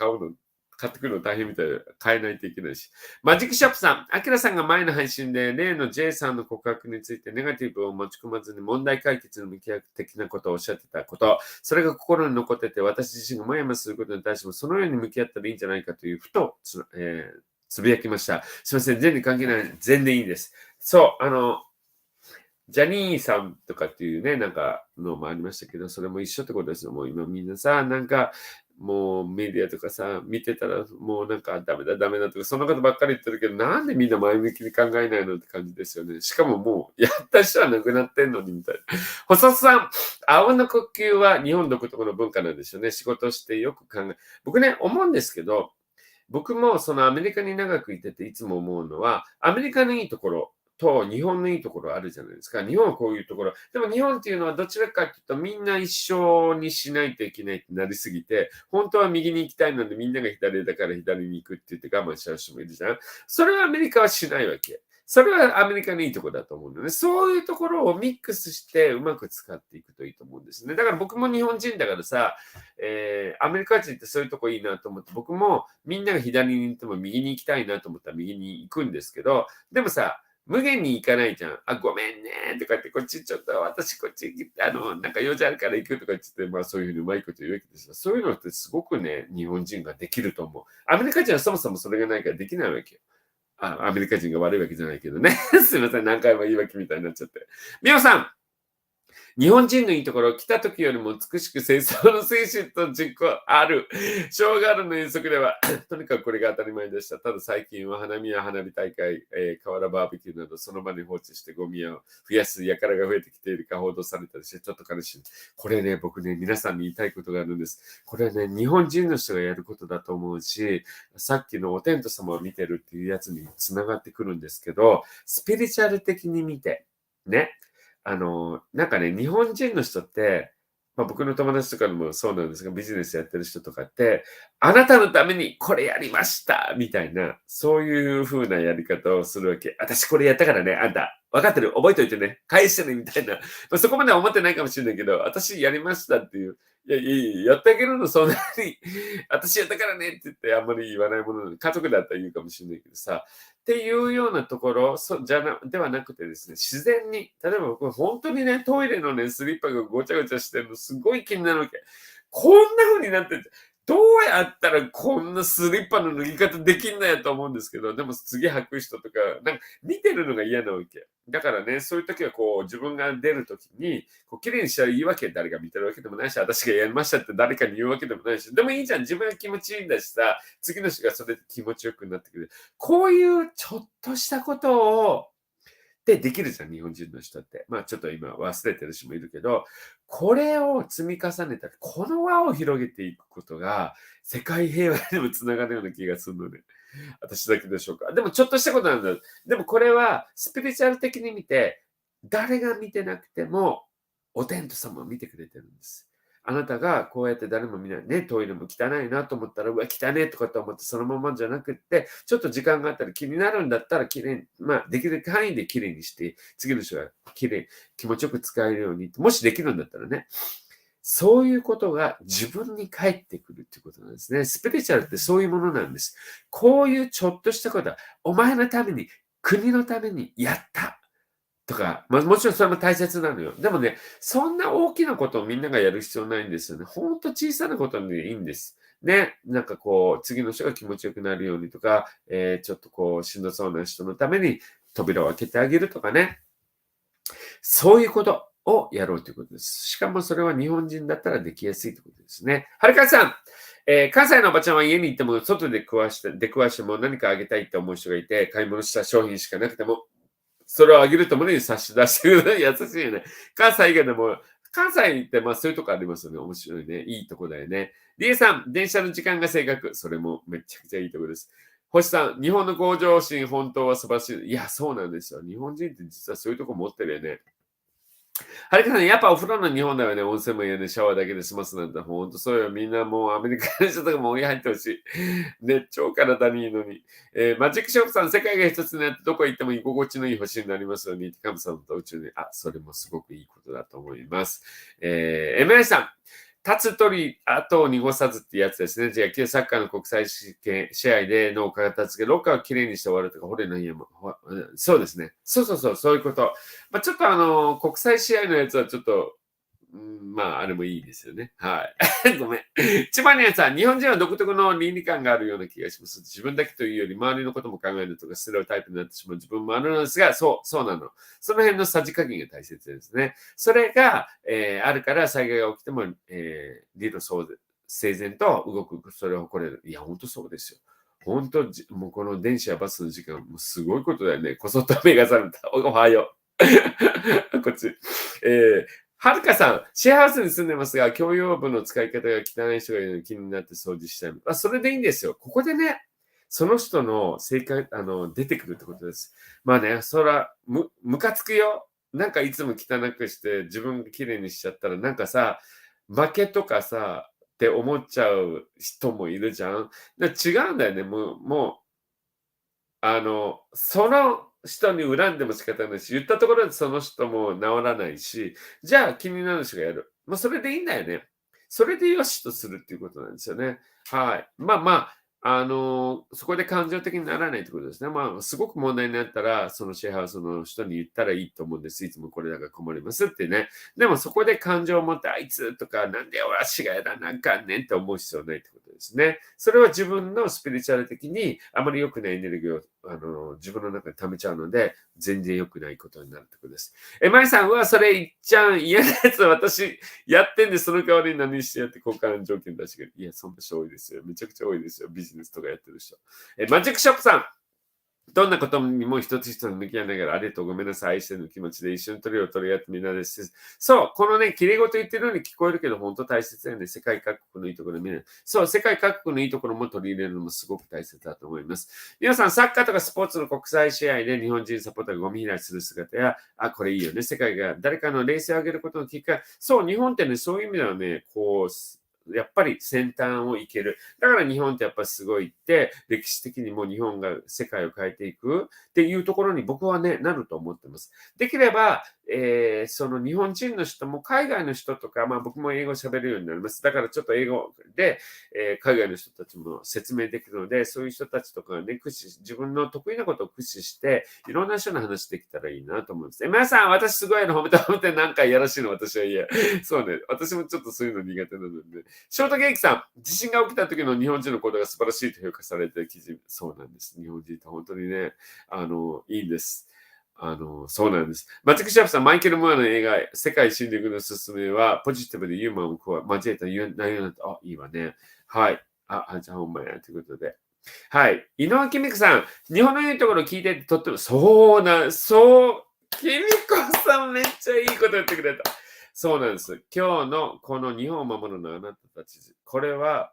買ってくるの大変みたいで、買えないといけないし。マジックショップさん、アキラさんが前の配信で、例の J さんの告白についてネガティブを持ち込まずに問題解決に向き合う的なことをおっしゃってたこと、それが心に残ってて、私自身がもやもやすることに対しても、そのように向き合ったらいいんじゃないかという、ふとつぶやきました。すみません、全然関係ない。全然いいです。そう、ジャニーさんとかっていうね、なんかのもありましたけど、それも一緒ってことですよ。もう今みんなさ、なんか、もうメディアとかさ、見てたらもうなんかダメだダメだとか、そんなことばっかり言ってるけど、なんでみんな前向きに考えないのって感じですよね。しかももう、やった人は亡くなってんのにみたいな。細さん、青の呼吸は日本独特の文化なんですよね。仕事してよく考え、僕ね、思うんですけど、僕もそのアメリカに長くいてていつも思うのは、アメリカのいいところと日本のいいところあるじゃないですか。日本はこういうところ。でも日本っていうのはどちらかというとみんな一緒にしないといけないってなりすぎて、本当は右に行きたいのでみんなが左だから左に行くって言って我慢しちゃう人もいるじゃん。それはアメリカはしないわけ。それはアメリカのいいところだと思うので、そういうところをミックスしてうまく使っていくといいと思うんですね。だから僕も日本人だからさ、アメリカ人ってそういうとこいいなと思って、僕もみんなが左に行っても右に行きたいなと思ったら右に行くんですけど、でもさ、無限に行かないじゃん。あ、ごめんねとか言って、こっちちょっと私こっち、なんか用事あるから行くとか言って、まあそういうふうにうまいこと言うわけですよ。そういうのってすごくね、日本人ができると思う。アメリカ人はそもそもそれがないからできないわけよ。アメリカ人が悪いわけじゃないけどね。すいません、何回も言い訳みたいになっちゃって。みおさん、日本人のいいところ、来た時よりも美しく清掃の精神と実行ある。小ガールの遠足では、とにかくこれが当たり前でした。ただ最近は花見や花火大会、河原バーベキューなど、その場に放置してゴミを増やす輩が増えてきているか報道されたりして、ちょっと悲しい。これね、僕ね、皆さんに言いたいことがあるんです。これはね、日本人の人がやることだと思うし、さっきのお天道様を見てるっていうやつにつながってくるんですけど、スピリチュアル的に見て、ね、なんかね、日本人の人って、まあ、僕の友達とかでもそうなんですが、ビジネスやってる人とかって、あなたのためにこれやりましたみたいな、そういう風なやり方をするわけ。私これやったからね、あんた、分かってる覚えといてね、返してね、みたいな。まあ、そこまでは思ってないかもしれないけど、私やりましたっていう、いや、いい、やってあげるの、そんなに、私やったからねって言ってあんまり言わないもので、家族だったら言うかもしれないけどさ、っていうようなところではなくてですね、自然に、例えば僕、本当にね、トイレのね、スリッパがごちゃごちゃしてるの、すごい気になるわけ。こんな風になってて、どうやったらこんなスリッパの脱ぎ方できんのやと思うんですけど、でも次履く人とか、なんか見てるのが嫌なわけ。だからね、そういう時はこう、自分が出る時に、こう綺麗にしたらいいわけ、誰が見てるわけでもないし、私がやりましたって誰かに言うわけでもないし、でもいいじゃん、自分が気持ちいいんだしさ、次の人がそれで気持ちよくなってくる。こういうちょっとしたことを、できるじゃん、日本人の人って。まあちょっと今忘れてる人もいるけど、これを積み重ねたら、この輪を広げていくことが、世界平和にもつながるような気がするので、私だけでしょうか。でもちょっとしたことなんだ。でもこれは、スピリチュアル的に見て、誰が見てなくても、お天道様を見てくれてるんです。あなたがこうやって誰も見ないね、トイレも汚いなと思ったら、うわ、汚ねとかと思ってそのままじゃなくって、ちょっと時間があったら気になるんだったら、きれいに、まあ、できる範囲できれいにして、次の人がきれい、気持ちよく使えるように、もしできるんだったらね、そういうことが自分に返ってくるっていうことなんですね。スピリチュアルってそういうものなんです。こういうちょっとしたことは、お前のために、国のためにやった。とか、まあ、もちろんそれも大切なのよ。でもね、そんな大きなことをみんながやる必要ないんですよね。ほんと小さなことでいいんです。ね、なんかこう、次の人が気持ちよくなるようにとか、ちょっとこう、しんどそうな人のために扉を開けてあげるとかね。そういうこと。をやろうということです。しかもそれは日本人だったらできやすいということですね。はるかさん、関西のおばちゃんは家に行っても外で出くわしても何かあげたいって思う人がいて、買い物した商品しかなくても、それをあげるともに差し出してくれる。優しいよね。関西以外でも、関西ってまあそういうとこありますよね。面白いね。いいとこだよね。リエさん、電車の時間が正確。それもめちゃくちゃいいとこです。星さん、日本の向上心、本当は素晴らしい。いや、そうなんですよ。日本人って実はそういうとこ持ってるよね。はるかさん、やっぱお風呂の日本だよね。温泉もいいよね。シャワーだけで済ますなんて。ほんとそうよ。みんなもうアメリカの人とかもお湯入ってほしい。ね、超体にいいのに。マジックショップさん、世界が一つになってどこ行っても居心地のいい星になりますように。神様と宇宙に。あ、それもすごくいいことだと思います。MA さん、立つ鳥、後を濁さずってやつですね。じゃあ、野球サッカーの国際試合で農家が立つけど、ロッカーをきれいにして終わるとか、ほれの家も。そうですね。そういうこと。まあ、ちょっと国際試合のやつはちょっと、まあ、あれもいいですよね。はい。ごめん。千葉のやつは、日本人は独特の倫理観があるような気がします。自分だけというより、周りのことも考えるとか、ステレオタイプになってしまう自分もあるのですが、そうなの。その辺のさじ加減が大切ですね。それが、あるから災害が起きても、理路整然と動く、それを誇れる。いや、本当そうですよ。本当、もうこの電車やバスの時間、もうすごいことだよね。こそっと目が覚めた。おはよう。こっち。はるかさん、シェアハウスに住んでますが、共用部の使い方が汚い人がいるのに気になって掃除したい。それでいいんですよ。ここでね、その人の正解、出てくるってことです。まあね、そら、むかつくよ。なんかいつも汚くして自分が綺麗にしちゃったら、なんかさ、負けとかさ、って思っちゃう人もいるじゃん。違うんだよね。もう、その人に恨んでも仕方ないし、言ったところでその人も治らないし、じゃあ気になる人がやる。もうそれでいいんだよね。それでよしとするっていうことなんですよね。はい。そこで感情的にならないってことですね。まあ、すごく問題になったら、そのシェアハウスの人に言ったらいいと思うんです。いつもこれだから困りますってね。でもそこで感情を持って、あいつとか、なんで俺足がやらなあかんねんって思う必要ないってことですね。それは自分のスピリチュアル的にあまり良くないエネルギーを自分の中に溜めちゃうので、全然良くないことになるってことです。マイさんはそれ言っちゃう嫌なやつ私やってんで、その代わりに何してやって交換条件出してくる。いや、そんな人多いですよ。めちゃくちゃ多いですよ。ビジネスとかやってる人。マジックショップさん。どんなことにも一つ一つ向き合いながら、ありがとう、ごめんなさい、愛してる気持ちで一緒に取り合ってみんなです。そう、このね、綺麗事言ってるように聞こえるけど、本当大切だよね。世界各国のいいところ見る。そう、世界各国のいいところも取り入れるのもすごく大切だと思います。皆さん、サッカーとかスポーツの国際試合で日本人サポーターがゴミ拾いする姿や、あ、これいいよね。世界が誰かの冷静を上げることのきっかけ。そう、日本ってね、そういう意味ではね、やっぱり先端を行ける。だから日本ってやっぱりすごいって、歴史的にも日本が世界を変えていくっていうところに僕はね、なると思ってます。できれば、その日本人の人も海外の人とか、まあ僕も英語喋れるようになります。だからちょっと英語で、海外の人たちも説明できるので、そういう人たちとかね、自分の得意なことを駆使して、いろんな人の話できたらいいなと思います。皆さん、私すごいの褒めて何回やらしいの私は嫌。そうね、私もちょっとそういうの苦手なので、ショートケーキさん、地震が起きた時の日本人の行動が素晴らしいと評価されてる記事、そうなんです。日本人って本当にね、いいんです。そうなんです。マチックシャープさん、マイケル・ムーアの映画、世界侵略のすすめは、ポジティブでユーモアを交えた内容だと、あ、いいわね。はい。じゃあほんまや、ということで。はい。井上きみ子さん、日本のいいところを聞いててとっても、きみこさんめっちゃいいこと言ってくれた。そうなんです。今日のこの日本を守るのあなたたち、これは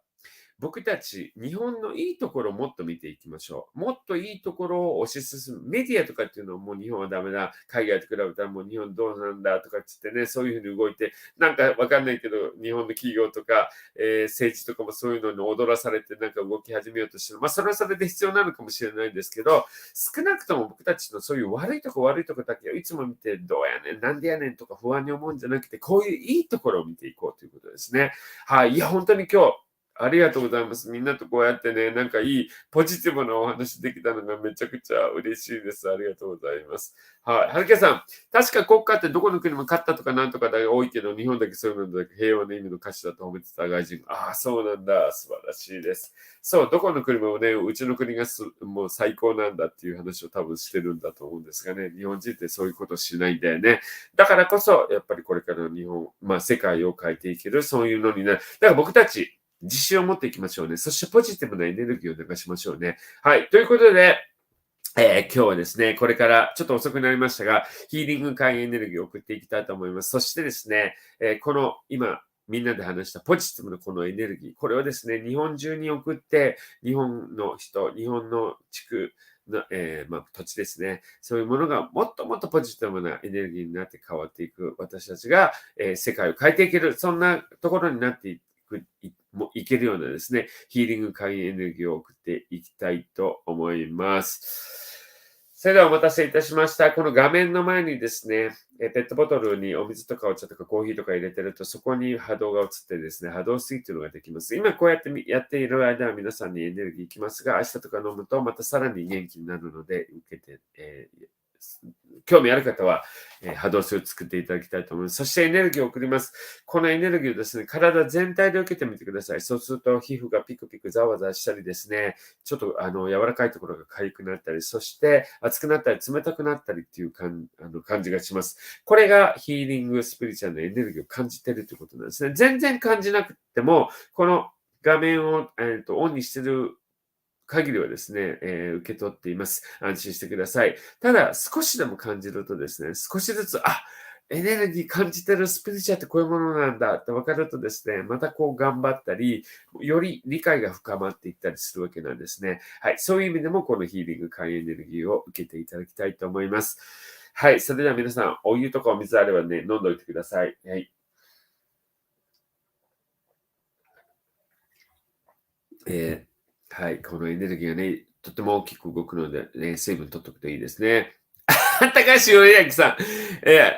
僕たち、日本のいいところをもっと見ていきましょう。もっといいところを推し進む。メディアとかっていうのはもう日本はダメだ。海外と比べたらもう日本どうなんだとかって言ってね、そういうふうに動いて、なんかわかんないけど、日本の企業とか、政治とかもそういうのに踊らされてなんか動き始めようとしてる。まあそれはそれで必要なのかもしれないんですけど、少なくとも僕たちのそういう悪いとこだけをいつも見て、どうやねん、なんでやねんとか不安に思うんじゃなくて、こういういいところを見ていこうということですね。はい。いや、本当に今日、ありがとうございます。みんなとこうやってね、なんかいいポジティブなお話できたのがめちゃくちゃ嬉しいです。ありがとうございます。はい。はるけさん、確か国家ってどこの国も勝ったとかなんとかだが多いけど、日本だけそういうのだけ平和の意味の歌詞だと褒めてた外人。ああ、そうなんだ。素晴らしいです。そう、どこの国もね、うちの国がもう最高なんだっていう話を多分してるんだと思うんですがね、日本人ってそういうことしないんだよね。だからこそ、やっぱりこれからの日本、まあ世界を変えていける、そういうのになる。だから僕たち、自信を持っていきましょうね。そしてポジティブなエネルギーを流しましょうね。はい。ということで、今日はですね、これからちょっと遅くなりましたが、ヒーリング会エネルギーを送っていきたいと思います。そしてですね、この今、みんなで話したポジティブなこのエネルギー、これをですね、日本中に送って、日本の人、日本の地区の、土地ですね、そういうものがもっともっとポジティブなエネルギーになって変わっていく、私たちが、世界を変えていける、そんなところになっていけるようなですね、ヒーリング会エネルギーを送っていきたいと思います。それではお待たせいたしました。この画面の前にですね、ペットボトルにお水とかお茶とかコーヒーとか入れてると、そこに波動が移ってですね、波動水というのができます。今こうやってやっている間は皆さんにエネルギーいきますが、明日とか飲むとまたさらに元気になるので、受けて、興味ある方は、波動水を作っていただきたいと思います。そしてエネルギーを送ります。このエネルギーをですね、体全体で受けてみてください。そうすると皮膚がピクピクざわざわしたりですね、ちょっと柔らかいところが痒くなったり、そして熱くなったり冷たくなったりっていう感じがします。これがヒーリングスピリチュアルのエネルギーを感じているということなんですね。全然感じなくても、この画面を、オンにしている限りはですね、受け取っています。安心してください。ただ、少しでも感じるとですね、少しずつ、エネルギー感じてるスピリチュアルってこういうものなんだって分かるとですね、またこう頑張ったり、より理解が深まっていったりするわけなんですね。はい。そういう意味でもこのヒーリング感エネルギーを受けていただきたいと思います。はい。それでは皆さん、お湯とかお水あればね、飲んでおいてください。はい。はい。このエネルギーがね、とても大きく動くので、ね、水分取っておくといいですね。高橋よりあきさん。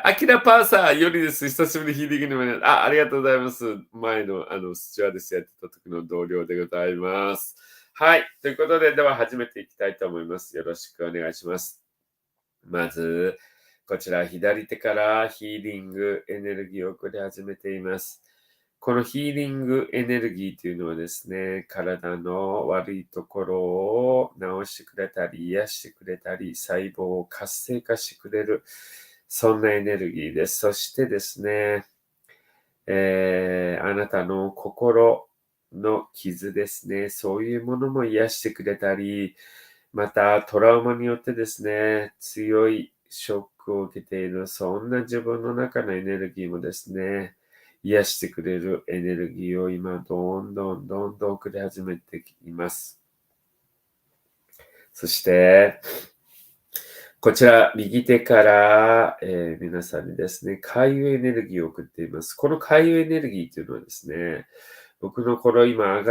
アキラパーサーよりです。久しぶりにヒーリングにもね。ありがとうございます。前の、スチュワーデスやってた時の同僚でございます。はい。ということで、では始めていきたいと思います。よろしくお願いします。まず、こちら左手からヒーリングエネルギーを送り始めています。このヒーリングエネルギーというのはですね、体の悪いところを治してくれたり、癒してくれたり、細胞を活性化してくれる、そんなエネルギーです。そしてですね、あなたの心の傷ですね、そういうものも癒してくれたり、またトラウマによってですね、強いショックを受けている、そんな自分の中のエネルギーもですね、癒してくれるエネルギーを今、どんどん送り始めています。そして、こちら、右手から、皆さんにですね、回遊エネルギーを送っています。この回遊エネルギーというのはですね、僕のこの今上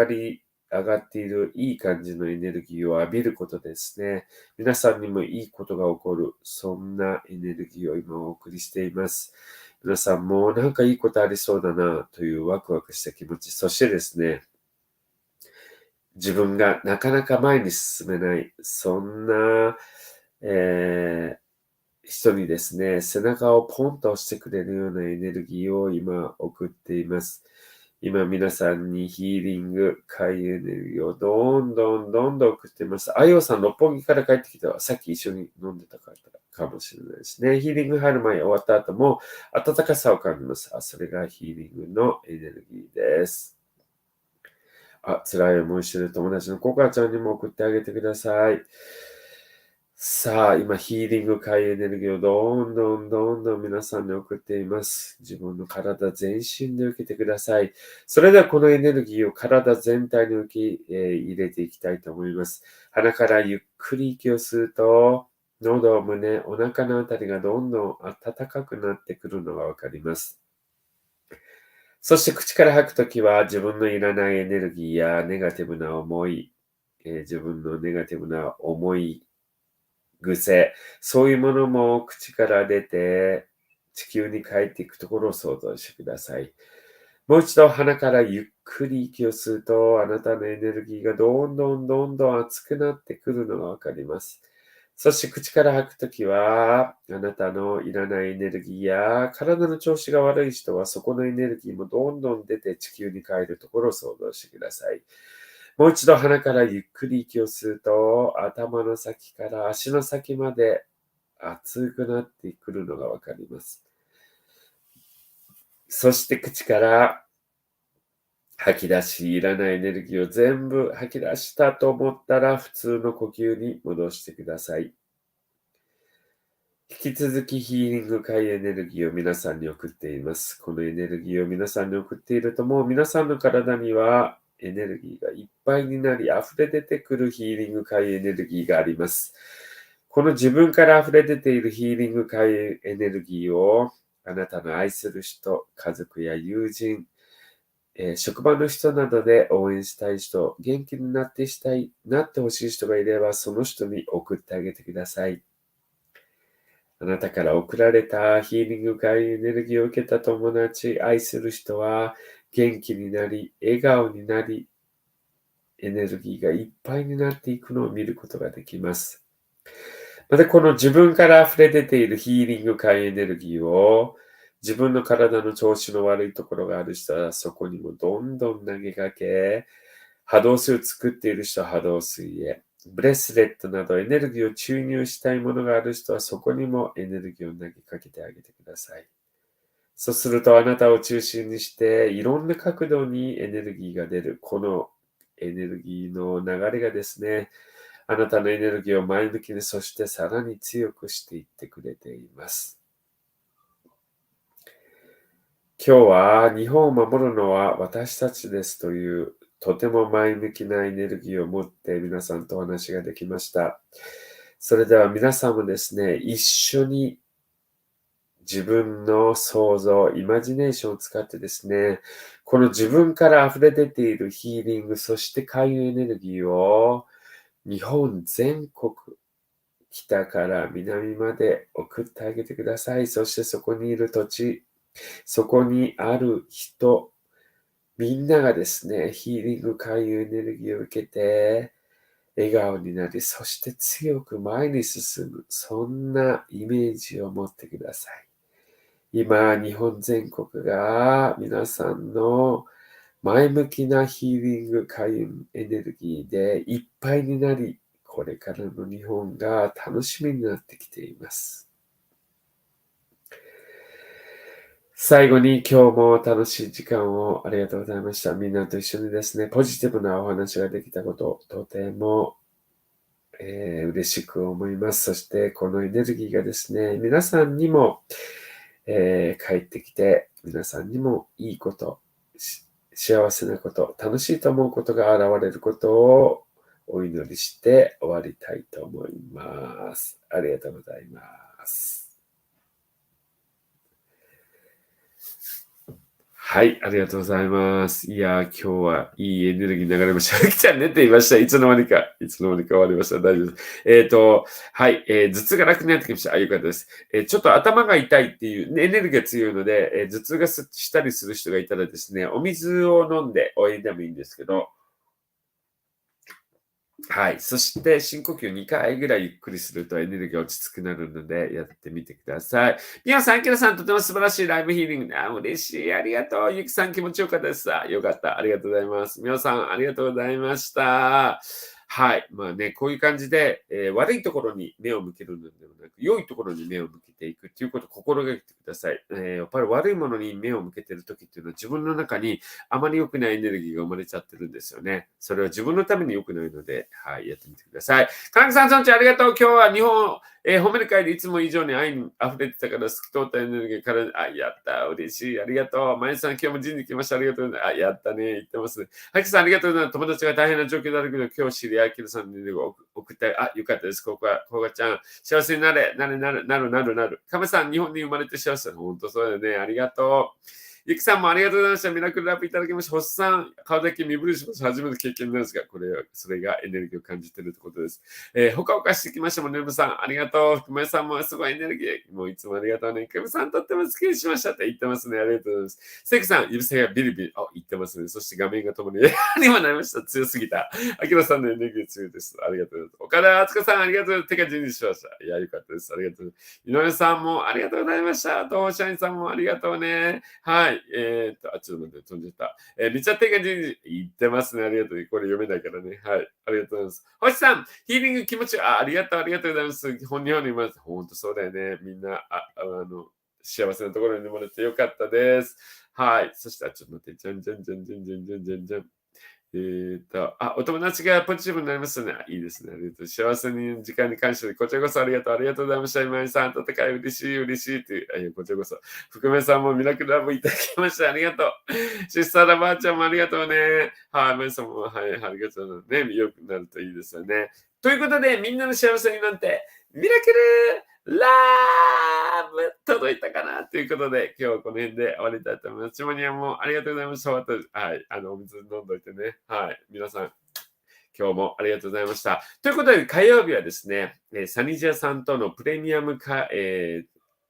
がっているいい感じのエネルギーを浴びることですね。皆さんにもいいことが起こる、そんなエネルギーを今お送りしています。皆さんもなんかいいことありそうだなというワクワクした気持ち、そしてですね、自分がなかなか前に進めない、そんな、えー人にですね、背中をポンと押してくれるようなエネルギーを今送っています。今皆さんにヒーリング、快エネルギーをどんどん送っています。あよさん、六本木から帰ってきたわ。さっき一緒に飲んでたかもしれないですね。ヒーリング入る前、終わった後も暖かさを感じます。それがヒーリングのエネルギーです。辛い思いしてる友達のコカちゃんにも送ってあげてください。さあ、今、ヒーリング界エネルギーをどんどん皆さんに送っています。自分の体全身で受けてください。それでは、このエネルギーを体全体に受け、入れていきたいと思います。鼻からゆっくり息を吸うと、喉、胸、お腹のあたりがどんどん暖かくなってくるのがわかります。そして口から吐くときは自分のいらないエネルギーやネガティブな思い、自分のネガティブな思い癖、そういうものも口から出て地球に帰っていくところを想像してください。もう一度鼻からゆっくり息を吸うと、あなたのエネルギーがどんどんどんどん熱くなってくるのがわかります。そして口から吐くときは、あなたのいらないエネルギーや体の調子が悪い人はそこのエネルギーもどんどん出て地球に帰るところを想像してください。もう一度鼻からゆっくり息を吸うと、頭の先から足の先まで熱くなってくるのがわかります。そして口から吐き出し、いらないエネルギーを全部吐き出したと思ったら普通の呼吸に戻してください。引き続きヒーリング界エネルギーを皆さんに送っています。このエネルギーを皆さんに送っているともう皆さんの体にはエネルギーがいっぱいになり溢れ出てくるヒーリング界エネルギーがあります。この自分から溢れ出ているヒーリング界エネルギーをあなたの愛する人、家族や友人、職場の人などで応援したい人、元気になってほしい人がいれば、その人に送ってあげてください。あなたから送られたヒーリング界エネルギーを受けた友達、愛する人は元気になり、笑顔になり、エネルギーがいっぱいになっていくのを見ることができます。またこの自分から溢れ出ているヒーリング界エネルギーを自分の体の調子の悪いところがある人はそこにもどんどん投げかけ、波動水を作っている人は波動水へ、ブレスレットなどエネルギーを注入したいものがある人はそこにもエネルギーを投げかけてあげてください。そうするとあなたを中心にしていろんな角度にエネルギーが出る。このエネルギーの流れがですね、あなたのエネルギーを前向きに、そしてさらに強くしていってくれています。今日は日本を守るのは私たちですというとても前向きなエネルギーを持って皆さんとお話ができました。それでは皆さんもですね、一緒に自分の想像、イマジネーションを使ってですね、この自分から溢れ出ているヒーリング、そして開運エネルギーを日本全国、北から南まで送ってあげてください。そしてそこにいる土地、そこにある人、みんながですね、ヒーリング開運エネルギーを受けて、笑顔になり、そして強く前に進む、そんなイメージを持ってください。今、日本全国が皆さんの前向きなヒーリング開運エネルギーでいっぱいになり、これからの日本が楽しみになってきています。最後に今日も楽しい時間をありがとうございました。みんなと一緒にですね、ポジティブなお話ができたこと、とても、嬉しく思います。そしてこのエネルギーがですね、皆さんにも、帰ってきて、皆さんにもいいこと、幸せなこと、楽しいと思うことが現れることをお祈りして終わりたいと思います。ありがとうございます。はい、ありがとうございます。いやー、今日はいいエネルギー流れました。きちゃん寝ていました。いつの間にか終わりました。大丈夫です。はい、頭痛が楽になってきました。よかったです。ちょっと頭が痛いっていう、エネルギーが強いので、頭痛がしたりする人がいたらですね、お水を飲んでお湯でもいいんですけど、はい。そして、深呼吸2回ぐらいゆっくりするとエネルギーが落ち着くなるので、やってみてください。みおさん、きらさん、とても素晴らしいライブヒーリング。嬉しい。ありがとう。ゆきさん、気持ちよかったです。よかった。ありがとうございます。みおさん、ありがとうございました。はい。まあね、こういう感じで、悪いところに目を向けるのではなく、良いところに目を向けていくっていうことを心がけてください。やっぱり悪いものに目を向けているときっていうのは自分の中にあまり良くないエネルギーが生まれちゃってるんですよね。それは自分のために良くないので、はい、やってみてください。かんさん、そんちゃんありがとう。今日は日本、褒める会でいつも以上に愛に溢れてたから透き通ったエネルギーから、やった。嬉しい。ありがとう。まゆさん、今日も人事来ました。ありがとうございます。やったね。言ってます。はきさん、ありがとうございます。友達が大変な状況だけど、今日知り合い、きるさんに送った。よかったです。ここがちゃん。幸せになる。かめさん、日本に生まれて幸せ。本当そうだよね。ありがとう。ゆきさんもありがとうございました。ミラクルラップいただきました。星さん、顔だけ身震いしました。初めて経験なんですが、それがエネルギーを感じているということです。ほかほかしてきましたもんね、さん、ありがとう。福前さんもすごいエネルギー。もういつもありがとうね。くむさん、とっても好きにしましたって言ってますね。ありがとうございます。セクさん、指先がビリビリ。言ってますね。そして画面がともに、にもなりました。強すぎた。あきらさんのエネルギー強いです。ありがとうございます。岡田敦子さん、ありがとう。手が準備しました。いや、よかったです。ありがとう。井上さんもありがとうございました。東社員さんもありがとうね。はい。ちょっと待って、飛んじゃった。めっちゃ手が準備言ってますね。ありがとう。これ読めないからね。はい。ありがとうございます。星さん、ヒーリング気持ち、ありがとう、ありがとうございます。日本にいます。本当そうだよね。みんな、幸せなところに生まれてよかったです。はい。そしたら、ちょっと待って、じゃんじゃんじゃんじゃんじゃんじゃんじゃんじゃん。お友達がポジティブになりますね。いいですね。ありがとう。幸せに時間に感謝で、こちらこそありがとう。ありがとうございました。今井さん、温かい、嬉しい、嬉しいっていう。こちらこそ。福目さんもミラクルラブいただきました。ありがとう。シスターラばあちゃんもありがとうね。はい、まいさんも、はい、ありがとうね。良くなるといいですよね。ということで、みんなの幸せになんて、ミラクルラブ届いたかなということで、今日はこの辺で終わりたいと思います。チモニアもありがとうございました。はい、お水飲んどいてね。はい、皆さん、今日もありがとうございました。ということで、火曜日はですね、サニジャさんとのプレミアム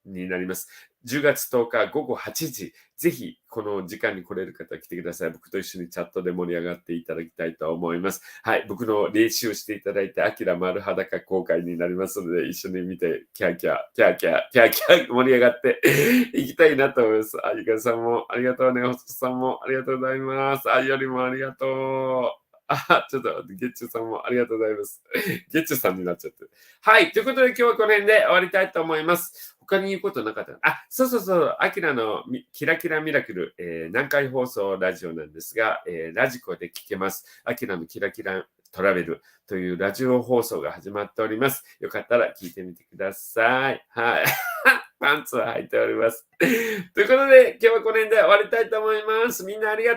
になります。10月10日午後8時、ぜひこの時間に来れる方は来てください。僕と一緒にチャットで盛り上がっていただきたいと思います。はい、僕の練習をしていただいて、アキラ丸裸公開になりますので、一緒に見て、キャーキャー、キャーキャー、キャーキャー盛り上がっていきたいなと思います。ゆかさんもありがとうね。ホストさんもありがとうございます。よりもありがとう。ちょっと、ゲッチュさんもありがとうございます。ゲッチュさんになっちゃって。はい。ということで今日はこの辺で終わりたいと思います。他に言うことなかった。そうそうそう。アキラのキラキラミラクル、南海放送ラジオなんですが、ラジコで聞けます。アキラのキラキラトラベルというラジオ放送が始まっております。よかったら聞いてみてください。はい。パンツを履いております。ということで、今日はこの辺で終わりたいと思います。みんなありがとう。